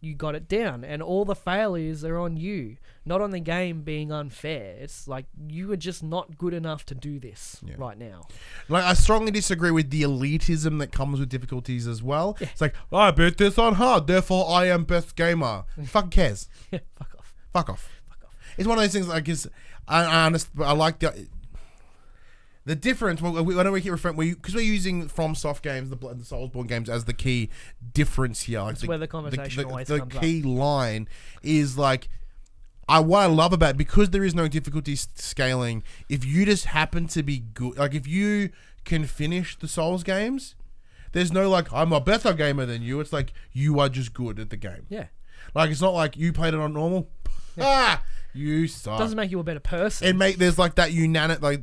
you got it down, and all the failures are on you, not on the game being unfair. It's like you are just not good enough to do this right now. Like, I strongly disagree with the elitism that comes with difficulties as well. Yeah. It's like, I beat this on hard, therefore I am best gamer. Fucking cares. Yeah, fuck off. Fuck off. It's one of those things. Like, I understand, but I like the difference. Well, I know we keep referring because we're using FromSoft games, the Soulsbourne games, as the key difference here. Like That's where the conversation always comes up. The key line is like, what I love about it, because there is no difficulty scaling. If you just happen to be good, like if you can finish the Souls games, there's no like, I'm a better gamer than you. It's like you are just good at the game. Yeah. Like, it's not like you played it on normal. Yeah. You suck. Doesn't make you a better person. There's like that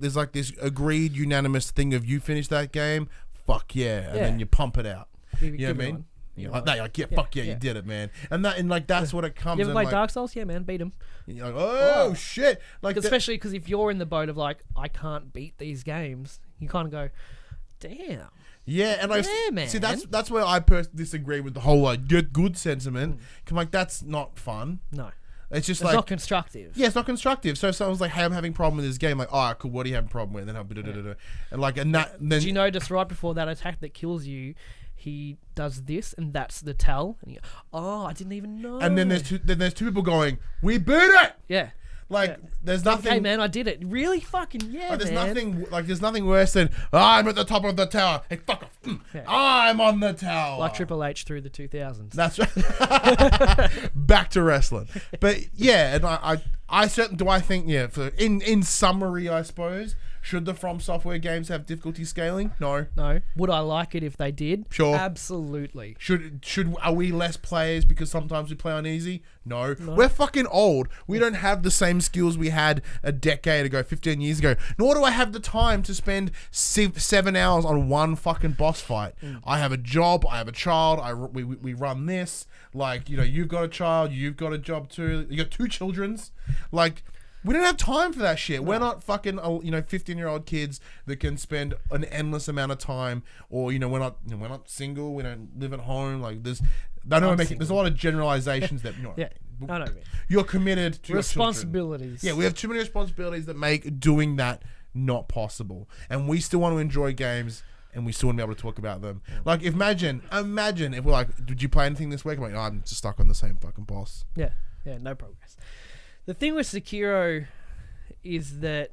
there's like this agreed unanimous thing of you finish that game, fuck yeah, and then you pump it out. You know what I mean? You're like that, like, fuck yeah, you did it, man. And that's what it comes. You ever play like, Dark Souls? Yeah, man, beat him. You're like, oh shit! Like, especially because if you're in the boat of like, I can't beat these games, you kind of go, damn. Yeah, and man. See, that's where I personally disagree with the whole like get good sentiment. Cause like that's not fun. No. It's just it's like not constructive. Yeah, it's not constructive. So if someone's like, "Hey, I'm having a problem with this game," like, "Oh, cool. What do you have a problem with?" And then then Did you know just right before that attack that kills you, he does this, and that's the tell. And you go, oh, I didn't even know. And then there's two people going, "We beat it!" Yeah. Like, there's nothing. Hey man, I did it. Really fucking yeah, like, man. There's nothing worse than I'm at the top of the tower. Hey, fuck off! I'm on the tower. Like Triple H through the 2000s. That's right. Back to wrestling, but yeah, and I certainly do. I think in summary, I suppose, should the From Software games have difficulty scaling? No. Would I like it if they did? Sure. Absolutely. Are we less players because sometimes we play on easy? No. We're fucking old. We don't have the same skills we had a decade ago, 15 years ago. Nor do I have the time to spend 7 hours on one fucking boss fight. I have a job. I have a child. We run this. Like, you've got a child. You've got a job too. You got 2 children's. Like, we don't have time for that shit. No. We're not fucking 15-year-old kids that can spend an endless amount of time, or we're not single. We don't live at home. Like there's a lot of generalizations that yeah. I know what you mean. You're committed to responsibilities. Yeah, we have too many responsibilities that make doing that not possible, and we still want to enjoy games. And we still want to be able to talk about them. Like, imagine if we're like, did you play anything this week? I'm like, oh, I'm just stuck on the same fucking boss. Yeah, no progress. The thing with Sekiro is that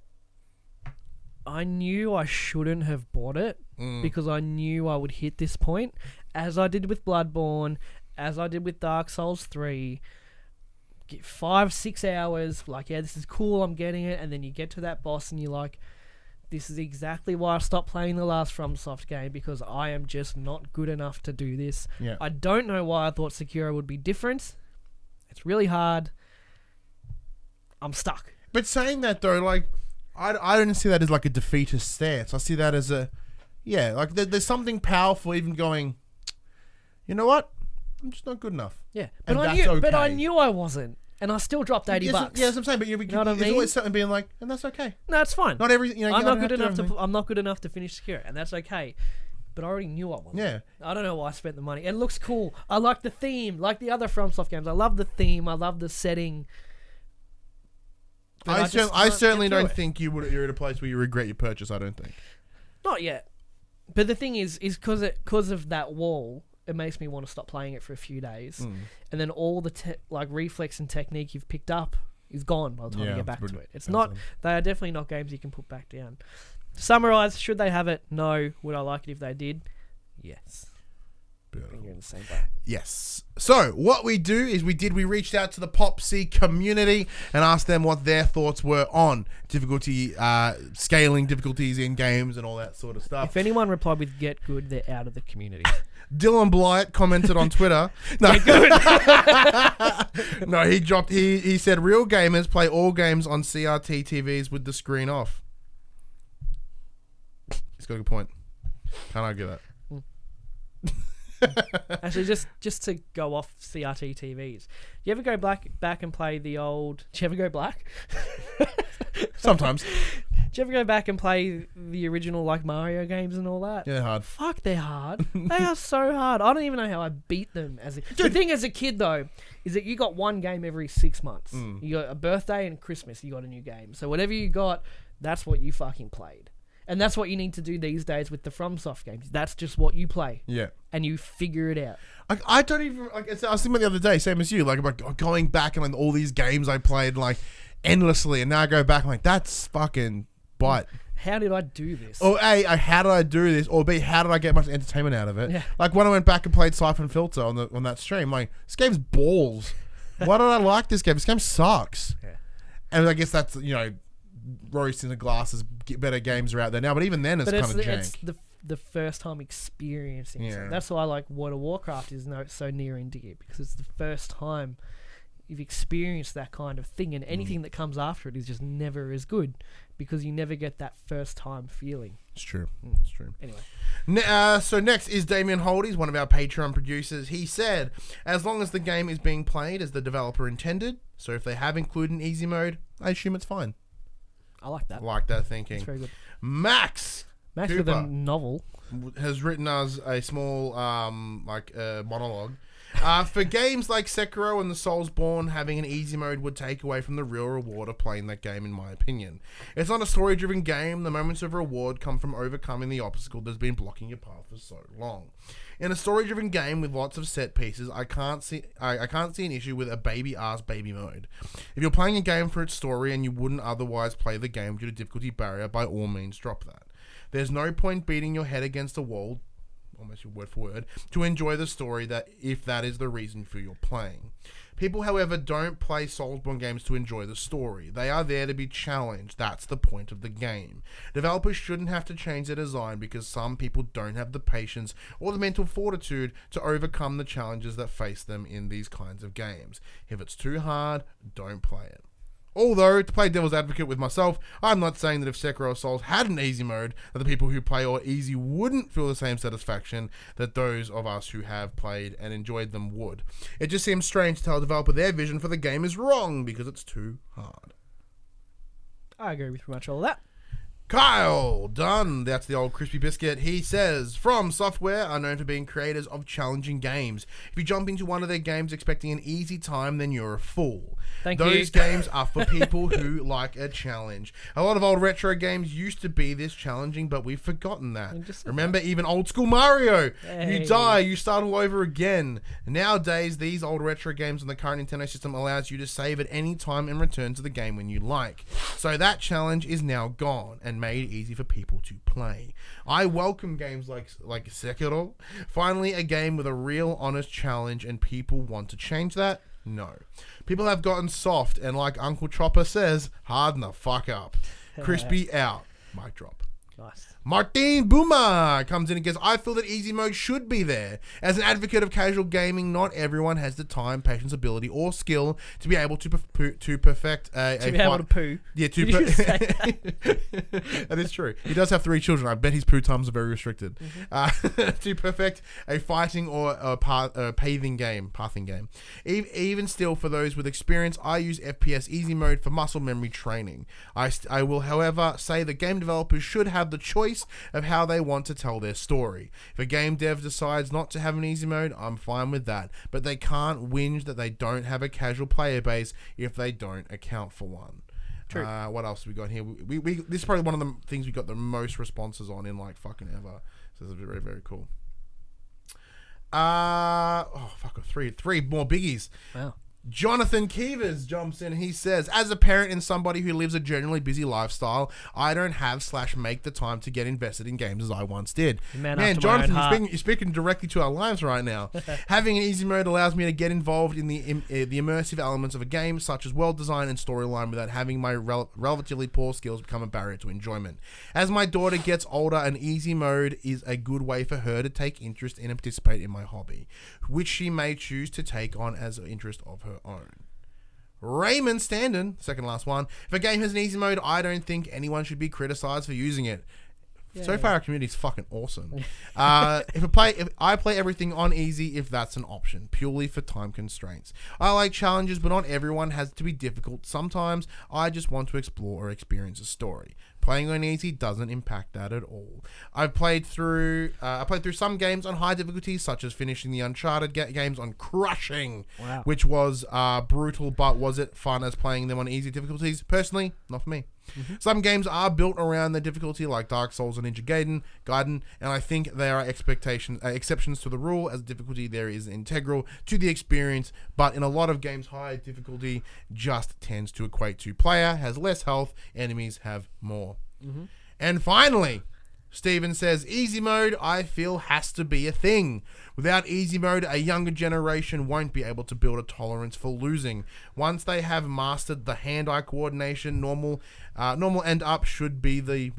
I knew I shouldn't have bought it because I knew I would hit this point, as I did with Bloodborne, as I did with Dark Souls 3. Get 5-6 hours, like, yeah, this is cool, I'm getting it, and then you get to that boss and you're like, this is exactly why I stopped playing the last FromSoft game, because I am just not good enough to do this. Yeah. I don't know why I thought Sekiro would be different. It's really hard. I'm stuck. But saying that though, like, I don't see that as like a defeatist stance. I see that as there's something powerful even going, you know what? I'm just not good enough. Yeah. But I knew I wasn't. And I still dropped $80. Yeah, that's what I'm saying. But you know what I mean? There's always something being like, and that's okay. No, it's fine. Not every. I'm not good enough to finish Sekiro, and that's okay. But I already knew I wasn't. Yeah. I don't know why I spent the money. It looks cool. I like the theme, like the other FromSoft games. I love the theme. I love the setting. I certainly don't think you're at a place where you regret your purchase. I don't think. Not yet. But the thing is because of that wall, it makes me want to stop playing it for a few days, and then all the reflex and technique you've picked up is gone by the time you get back to it. It's not. They are definitely not games you can put back down. To summarize, should they have it? No. Would I like it if they did? Yes. You're in the same boat. Yes. So what we do is we reached out to the PopC community and asked them what their thoughts were on difficulty, scaling difficulties in games and all that sort of stuff. If anyone replied with "get good," they're out of the community. Dylan Blight commented on Twitter. No, good. No, he said real gamers play all games on CRT TVs with the screen off. He's got a good point. Can't argue that. Actually, just to go off CRT TVs, you ever go back and play the old? Do you ever go black? Sometimes. you ever go back and play the original like Mario games and all that? Yeah, hard. Fuck, they're hard. They are so hard. I don't even know how I beat them as a kid. The thing as a kid though is that you got one game every 6 months. You got a birthday and Christmas, you got a new game. So whatever you got, that's what you fucking played. And that's what you need to do these days with the FromSoft games. That's just what you play. Yeah. And you figure it out. I don't even... Like, I was thinking about the other day, same as you, like about going back and like all these games I played like endlessly, and now I go back and like, that's fucking butt. How did I do this? Or A, how did I do this? Or B, how did I get much entertainment out of it? Yeah. Like when I went back and played Siphon Filter on that stream, like, this game's balls. Why don't I like this game? This game sucks. Yeah. And I guess that's, you know, roasting the glasses, better games are out there now, but even then it's kind of jank. It's the first time experiencing something. Yeah. That's why like World of Warcraft is so near and dear, because it's the first time you've experienced that kind of thing, and anything that comes after it is just never as good because you never get that first time feeling. It's true. It's true. Anyway. So next is Damien Holdies, one of our Patreon producers. He said, as long as the game is being played as the developer intended, so if they have included an easy mode, I assume it's fine. I like that. I like that thinking. It's very good. Max Cooper with a novel has written us a small monologue. For games like Sekiro and the Soulsbourne, having an easy mode would take away from the real reward of playing that game, in my opinion. It's not a story-driven game. The moments of reward come from overcoming the obstacle that's been blocking your path for so long. In a story-driven game with lots of set pieces, I can't see an issue with a baby-ass baby mode. If you're playing a game for its story and you wouldn't otherwise play the game due to difficulty barrier, by all means drop that. There's no point beating your head against a wall, almost word for word, to enjoy the story that if that is the reason for your playing. People, however, don't play Soulsbourne games to enjoy the story. They are there to be challenged. That's the point of the game. Developers shouldn't have to change their design because some people don't have the patience or the mental fortitude to overcome the challenges that face them in these kinds of games. If it's too hard, don't play it. Although, to play devil's advocate with myself, I'm not saying that if Sekiro or Souls had an easy mode, that the people who play or easy wouldn't feel the same satisfaction that those of us who have played and enjoyed them would. It just seems strange to tell a developer their vision for the game is wrong because it's too hard. I agree with pretty much all of that. Kyle Dunn, that's the old crispy biscuit. He says, From Software are known for being creators of challenging games. If you jump into one of their games expecting an easy time, then you're a fool. Those games are for people who like a challenge. A lot of old retro games used to be this challenging, but we've forgotten that. Remember even old school Mario. Hey. You die, you start all over again. Nowadays, these old retro games on the current Nintendo system allows you to save at any time and return to the game when you like. So that challenge is now gone and made easy for people to play. I welcome games like Sekiro. Finally, a game with a real honest challenge, and people want to change that? No. People have gotten soft, and like Uncle Chopper says, harden the fuck up. Crispy out. Mic drop. Nice. Martin Boomer comes in and goes, I feel that easy mode should be there. As an advocate of casual gaming, not everyone has the time, patience, ability, or skill to be able to perfect a to be able to poo. Yeah, that is true. He does have 3 children. I bet his poo times are very restricted. To perfect a fighting or a pathing game. Even still, for those with experience, I use FPS easy mode for muscle memory training. I will, however, say that game developers should have the choice of how they want to tell their story. If a game dev decides not to have an easy mode, I'm fine with that, but they can't whinge that they don't have a casual player base if they don't account for one. True. What else have we got here? We this is probably one of the things we got the most responses on in like fucking ever. So it's very, very cool. Three more biggies. Wow. Jonathan Keevers jumps in. He says, as a parent and somebody who lives a generally busy lifestyle, I don't have / make the time to get invested in games as I once did. Man, Jonathan, you're speaking directly to our lives right now. Having an easy mode allows me to get involved in the immersive elements of a game, such as world design and storyline, without having my relatively poor skills become a barrier to enjoyment. As my daughter gets older, an easy mode is a good way for her to take interest in and participate in my hobby, which she may choose to take on as an interest of her own. Raymond Standen, second last one. If a game has an easy mode, I don't think anyone should be criticized for using it. So far, our community is fucking awesome. If I play everything on easy, if that's an option, purely for time constraints. I like challenges, but not everyone has to be difficult. Sometimes I just want to explore or experience a story. Playing on easy doesn't impact that at all. I played through some games on high difficulties, such as finishing the Uncharted games on crushing, which was brutal, but was it fun as playing them on easy difficulties? Personally, not for me. Some games are built around the difficulty, like Dark Souls and Ninja Gaiden, and I think there are exceptions to the rule, as difficulty there is integral to the experience, but in a lot of games, high difficulty just tends to equate to player has less health, enemies have more. And finally, Steven says, easy mode, I feel, has to be a thing. Without easy mode, a younger generation won't be able to build a tolerance for losing. Once they have mastered the hand-eye coordination, normal and up should be the,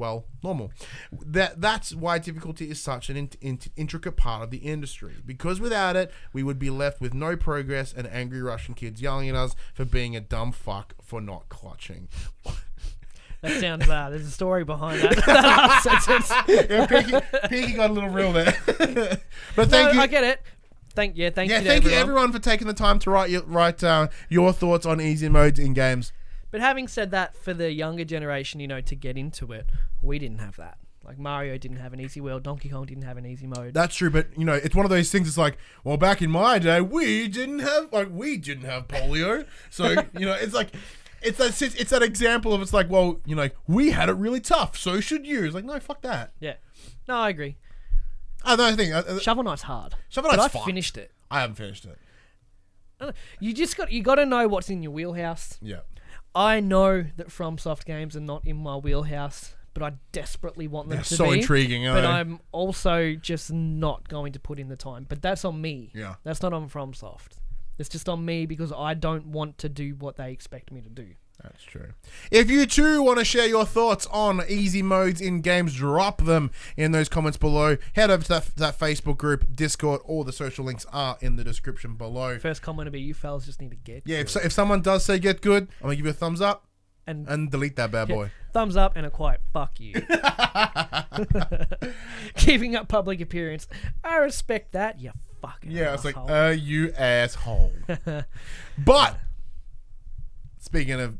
normal. That's why difficulty is such an intricate part of the industry. Because without it, we would be left with no progress and angry Russian kids yelling at us for being a dumb fuck for not clutching. That sounds bad. There's a story behind that last sentence. Yeah, Peaky got a little real there. But thank you. I get it. Thank you everyone for taking the time to write your thoughts on easy modes in games. But having said that, for the younger generation, to get into it, we didn't have that. Like Mario didn't have an easy world, Donkey Kong didn't have an easy mode. That's true, but it's one of those things. It's like, well, back in my day, we didn't have polio, so it's like. It's that example of, it's like, well, we had it really tough, so should you. It's like, no, fuck that. Yeah. No, I agree. I don't think Shovel Knight's hard. Shovel Knight's fun. I finished it. I haven't finished it. You got to know what's in your wheelhouse. Yeah. I know that FromSoft games are not in my wheelhouse, but I desperately want them to be. They're so intriguing, but I'm also just not going to put in the time. But that's on me. Yeah. That's not on FromSoft. It's just on me because I don't want to do what they expect me to do. That's true. If you too want to share your thoughts on easy modes in games, drop them in those comments below. Head over to that Facebook group, Discord, all the social links are in the description below. First comment will be, you fellas just need to get good. If someone does say get good, I'm going to give you a thumbs up and delete that bad boy. Thumbs up and a quiet fuck you. Keeping up public appearance. I respect that, you fucking asshole. It's like, you asshole. But speaking of,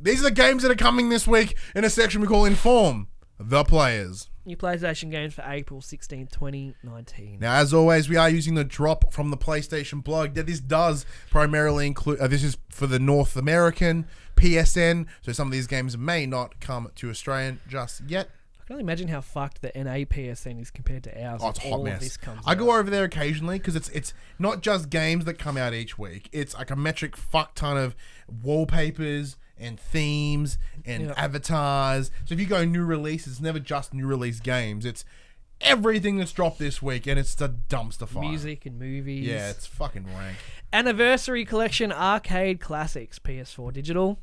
these are the games that are coming this week in a section we call Inform the Players. New PlayStation games for April 16, 2019. Now, as always, we are using the drop from the PlayStation blog. Now, this does primarily include, this is for the North American PSN, so some of these games may not come to Australian just yet. I can only imagine how fucked the NA PSN is compared to ours. Oh, it's a hot mess. This comes I go over there occasionally because it's not just games that come out each week. It's like a metric fuck ton of wallpapers and themes and avatars. So if you go new release, it's never just new release games. It's everything that's dropped this week, and it's the dumpster fire. Music and movies. Yeah, it's fucking rank. Anniversary Collection Arcade Classics, PS4 Digital.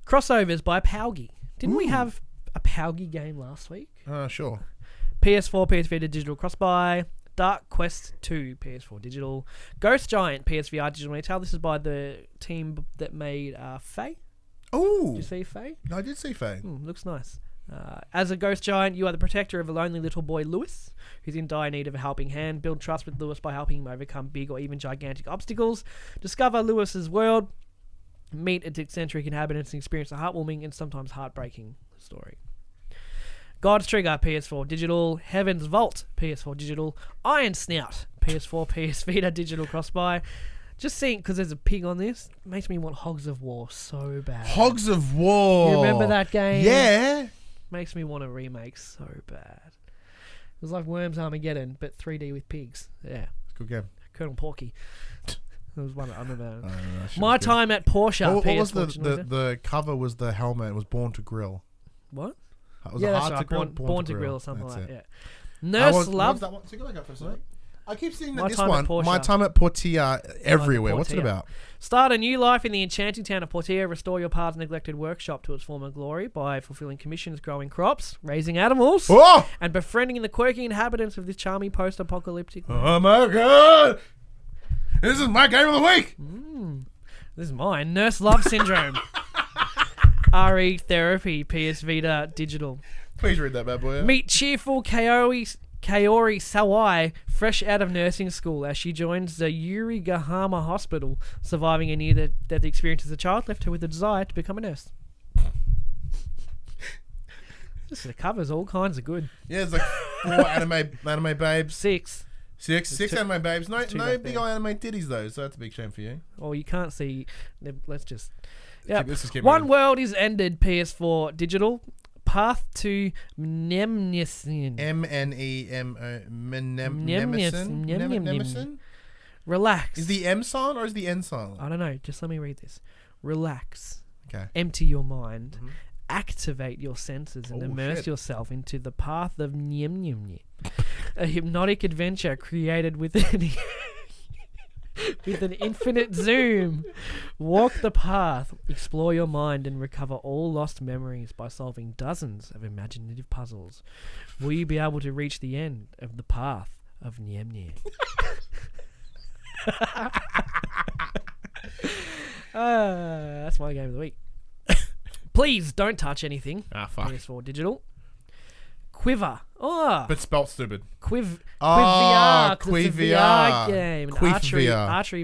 Crossovers by Paugi. Didn't we have a Paugi game last week? Sure. PS4, PS Vita Digital Cross-Buy. Dark Quest 2, PS4 Digital. Ghost Giant, PSVR Digital Retail. This is by the team that made Faye. Oh, did you see Faye? I did see Faye. Looks nice. As a ghost giant, you are the protector of a lonely little boy, Lewis, who's in dire need of a helping hand. Build trust with Lewis by helping him overcome big or even gigantic obstacles. Discover Lewis's world. Meet its eccentric inhabitants and experience a heartwarming and sometimes heartbreaking story. God's Trigger, PS4 Digital. Heaven's Vault, PS4 Digital. Iron Snout, PS4, PS Vita Digital Cross-Buy. Just seeing, because there's a pig on this, makes me want Hogs of War so bad. Hogs of War. You remember that game? Yeah. Makes me want a remake so bad. It was like Worms Armageddon, but 3D with pigs. Yeah. Good game. Colonel Porky. It was one I remember. My Time at Porsche. What was the cover? Was the helmet? It was Born to Grill. What? Was yeah, that's right. Grill? Born to Grill or something like that. Yeah. Nurse Love. That one? So go back up for a second. I keep seeing My this Time at one. Porsche. My Time at Portia everywhere. What's it about? Start a new life in the enchanting town of Portia. Restore your past neglected workshop to its former glory by fulfilling commissions, growing crops, raising animals, and befriending the quirky inhabitants of this charming post-apocalyptic world. Oh my god! This is my game of the week! This is mine. Nurse Love Syndrome. RE Therapy, PS Vita Digital. Please read that bad boy out. Meet cheerful Kaori Sawai, fresh out of nursing school, as she joins the Yurigahama Hospital, surviving a near-death experience as a child, left her with a desire to become a nurse. Just the covers, all kinds of good. Yeah, it's like 4 anime babes. 6. Six anime babes. No two back big there. old anime titties though, so that's a big shame for you. Well, you can't see. Let's just. Yeah. Let's just keep One moving. World is ended. PS4 digital. Path to Mnemosyne. Mnemosyne. Relax. Is the M silent or is the N silent? I don't know. Just let me read this. Relax. Okay. Empty your mind. Activate your senses and immerse shit. yourself into the path of Mnemosyne. A hypnotic adventure created with an infinite zoom. Walk the path, explore your mind, and recover all lost memories by solving dozens of imaginative puzzles. Will you be able to reach the end of the path of Mnemosyne? That's my game of the week. Please don't touch anything. Ah, fuck. PS4 digital. Quiver. Oh, But spelt stupid. Quiv Oh, VR. 'Cause it's a Quiv VR game. An Quiv archery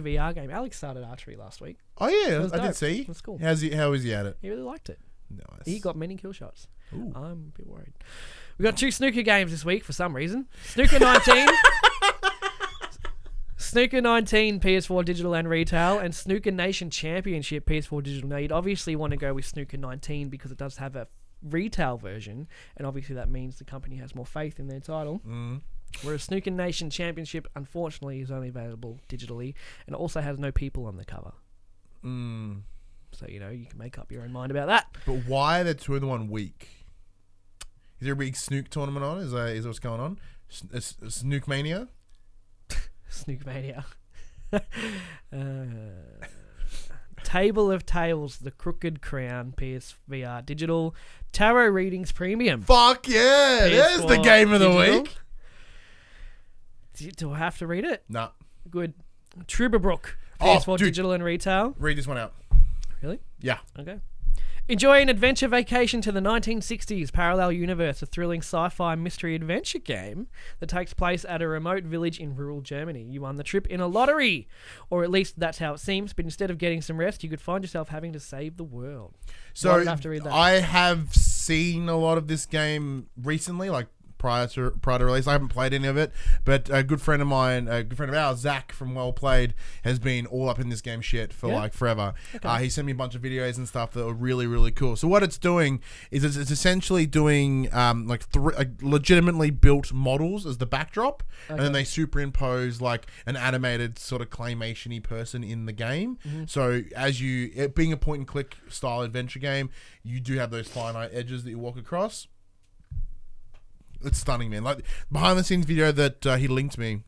VR. VR game. Alex started archery last week. Oh yeah, was I dope. did see. That's cool. How is he at it? He really liked it. Nice. He got many kill shots. Ooh. I'm a bit worried. We got 2 snooker games this week for some reason. Snooker 19. Snooker 19 PS4 digital and retail, and Snooker Nation Championship PS4 digital. Now you'd obviously want to go with Snooker 19 because it does have a retail version, and obviously that means the company has more faith in their title. Whereas Snooker Nation Championship unfortunately is only available digitally, and also has no people on the cover. So you can make up your own mind about that. But why are there 2 in the 1 week? Is there a big Snook tournament on? Is that what's going on? Snook Mania? Snook Mania. Table of Tales, The Crooked Crown, PSVR digital. Tarot Readings Premium. Fuck yeah! There's the PS4 game of the digital. week. Do I have to read it? Nah. Good. Truberbrook, Oh, PS4 dude. digital and retail. Read this one out. Really? Yeah. Okay. Enjoy an adventure vacation to the 1960s parallel universe, a thrilling sci-fi mystery adventure game that takes place at a remote village in rural Germany. You won the trip in a lottery, or at least that's how it seems, but instead of getting some rest, you could find yourself having to save the world. So Why did I have to read that? I have seen a lot of this game recently, like prior to release. I haven't played any of it, but a good friend of mine, a good friend of ours, Zach from Well Played, has been all up in this game shit for like forever. Okay. He sent me a bunch of videos and stuff that were really, really cool. So what it's doing is it's essentially doing legitimately built models as the backdrop, and then they superimpose like an animated sort of claymation-y person in the game. So as it being a point-and-click style adventure game, you do have those finite edges that you walk across. It's stunning, man. Like behind the scenes video that he linked me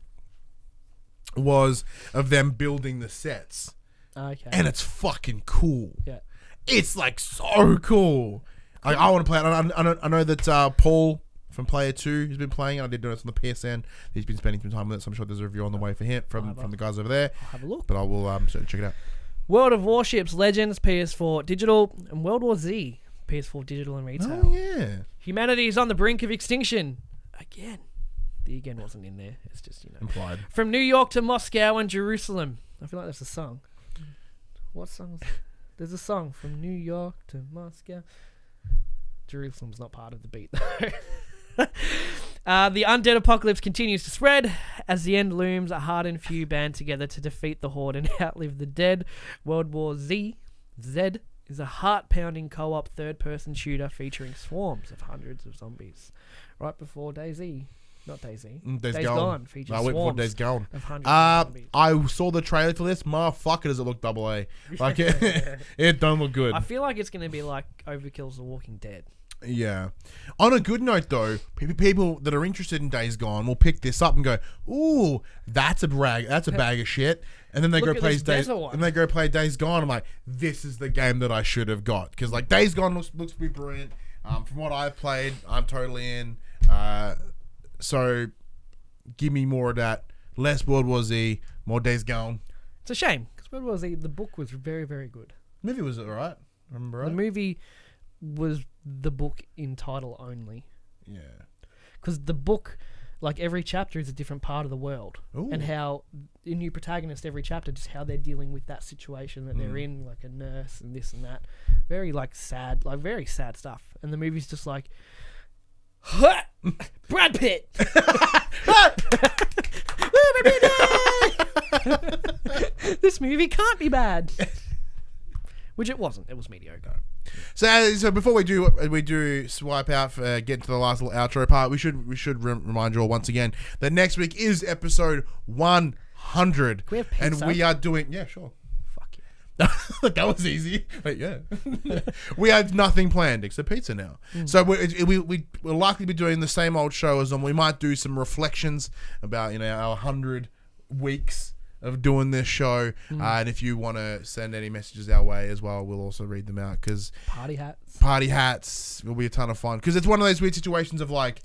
was of them building the sets, Okay. and it's fucking cool. Yeah. It's like so cool. Like, I want to play it. I know that Paul from Player 2 has been playing it. I did notice on the PSN he's been spending some time with it, so I'm sure there's a review on the way for him from the guys over there. I'll have a look. But I will certainly check it out. World of Warships Legends, PS4 digital, and World War Z, PS4 digital and retail. Oh yeah. Humanity is on the brink of extinction. Again. The again wasn't in there. It's just, Implied. From New York to Moscow and Jerusalem. I feel like that's a song. What song? There's a song. From New York to Moscow. Jerusalem's not part of the beat, though. The undead apocalypse continues to spread. As the end looms, a hardened few band together to defeat the horde and outlive the dead. World War Z is a heart-pounding co-op third-person shooter featuring swarms of hundreds of zombies. Right before DayZ. Not DayZ. Days Days Gone. Gone features I went before swarms Days Gone. of hundreds of zombies. I saw the trailer for this. Motherfucker, does it look double A. Like, it don't look good. I feel like it's going to be like Overkill's The Walking Dead. Yeah. On a good note, though, people that are interested in Days Gone will pick this up and go, "Ooh, that's a bag of shit." And then they Look go at play this Days. desert one. And they go play Days Gone. I'm like, this is the game that I should have got, because like Days Gone looks to be brilliant. From what I've played, I'm totally in. So give me more of that. Less World War Z, more Days Gone. It's a shame because World War Z, the book was very, very good. Movie was alright. Remember right? The movie was the book in title only. Yeah. Because the book, like every chapter is a different part of the world. Ooh. And how a new protagonist every chapter, just how they're dealing with that situation that they're in, like a nurse and this and that. Very like sad, like very sad stuff. And the movie's just like, Brad Pitt. This movie can't be bad. Which it wasn't. It was mediocre. So before we do swipe out for get to the last little outro part, we should remind you all once again that next week is episode 100. Can we have pizza? And we are doing sure. Fuck yeah. Look, that was easy. But yeah. We have nothing planned except pizza now. So we'll likely be doing the same old show as we might do some reflections about our 100 weeks of doing this show, and if you want to send any messages our way as well, we'll also read them out, because party hats will be a ton of fun, because it's one of those weird situations of like,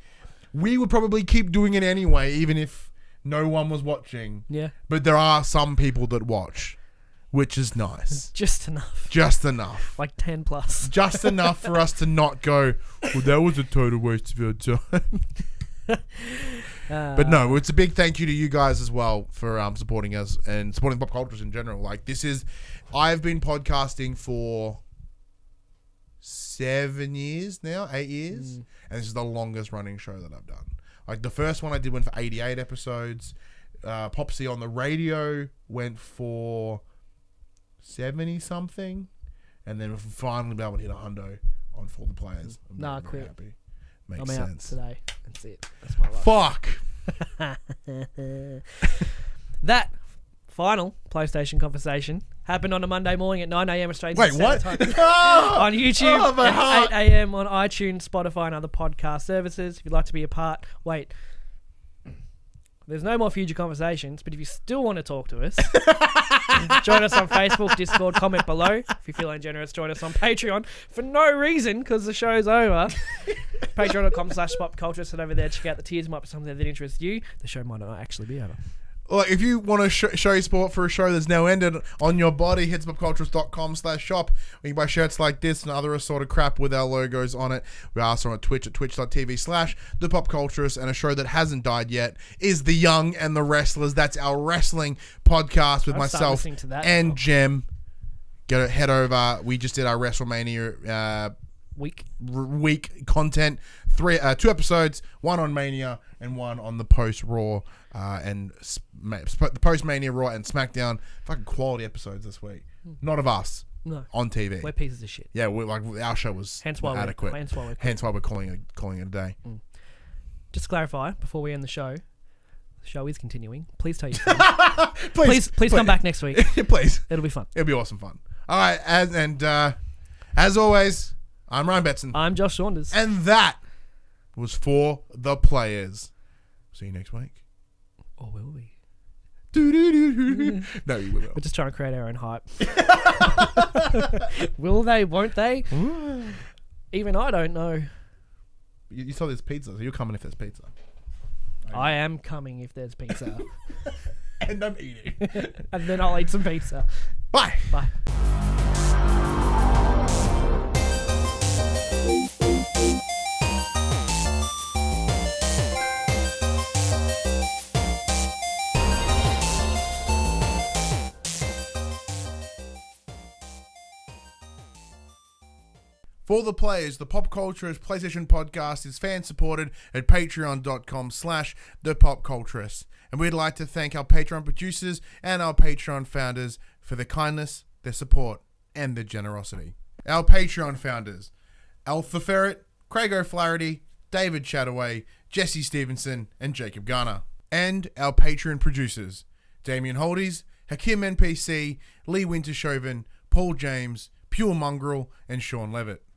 we would probably keep doing it anyway even if no one was watching, but there are some people that watch, which is nice. Just enough like 10 plus, just enough for us to not go, well, that was a total waste of your time. But no, it's a big thank you to you guys as well for supporting us and supporting pop cultures in general. Like, I've been podcasting for 7 years now, 8 years, and this is the longest running show that I've done. Like, the first one I did went for 88 episodes. PopC on the radio went for 70 something, and then we've finally been able to hit 100 on For the Players. I'm very happy. Makes sense. Out today. That's it. That's my life. Fuck. That final PlayStation conversation happened on a Monday morning at 9 a.m. Australian Standard Time. On YouTube at 8 a.m. on iTunes, Spotify, and other podcast services. If you'd like to be a part, there's no more future conversations, but if you still want to talk to us, join us on Facebook, Discord, comment below. If you're feeling generous, join us on Patreon for no reason, because the show's over. Patreon.com/PopCulturists, and over there, check out the tiers. Might be something that interests you. The show might not actually be over. Well, if you want to show your support for a show that's now ended on your body, head to popculturists.com/shop. We can buy shirts like this and other assorted crap with our logos on it. We are also on Twitch at twitch.tv/thepopculturists, and a show that hasn't died yet is The Young and the Wrestlers. That's our wrestling podcast with myself and Jem. Head over. We just did our Wrestlemania week content. 2 episodes, one on Mania and one on the post Raw and the post Mania Raw and SmackDown. Fucking quality episodes this week. Not of us. No. On TV. We're pieces of shit. Yeah, our show was adequate. Hence why we're calling it a day. Just to clarify before we end the show is continuing. Please tell your friends. please come back next week. Please. It'll be fun. It'll be awesome fun. All right, as always, I'm Ryan Betson. I'm Josh Saunders. And that was For the Players. See you next week. Or will we? No, you will. We're just trying to create our own hype. Will they? Won't they? Even I don't know. You saw there's pizza, so you're coming if there's pizza. I am coming if there's pizza. And I'm eating. And then I'll eat some pizza. Bye. Bye. For the Players, the Pop Culturist PlayStation podcast is fan-supported at patreon.com/thepopculturists. And we'd like to thank our Patreon producers and our Patreon founders for their kindness, their support, and their generosity. Our Patreon founders: Alpha Ferret, Craig O'Flaherty, David Chataway, Jesse Stevenson, and Jacob Garner. And our Patreon producers: Damien Holdies, Hakim NPC, Lee Wintershoven, Paul James, Pure Mongrel, and Sean Levitt.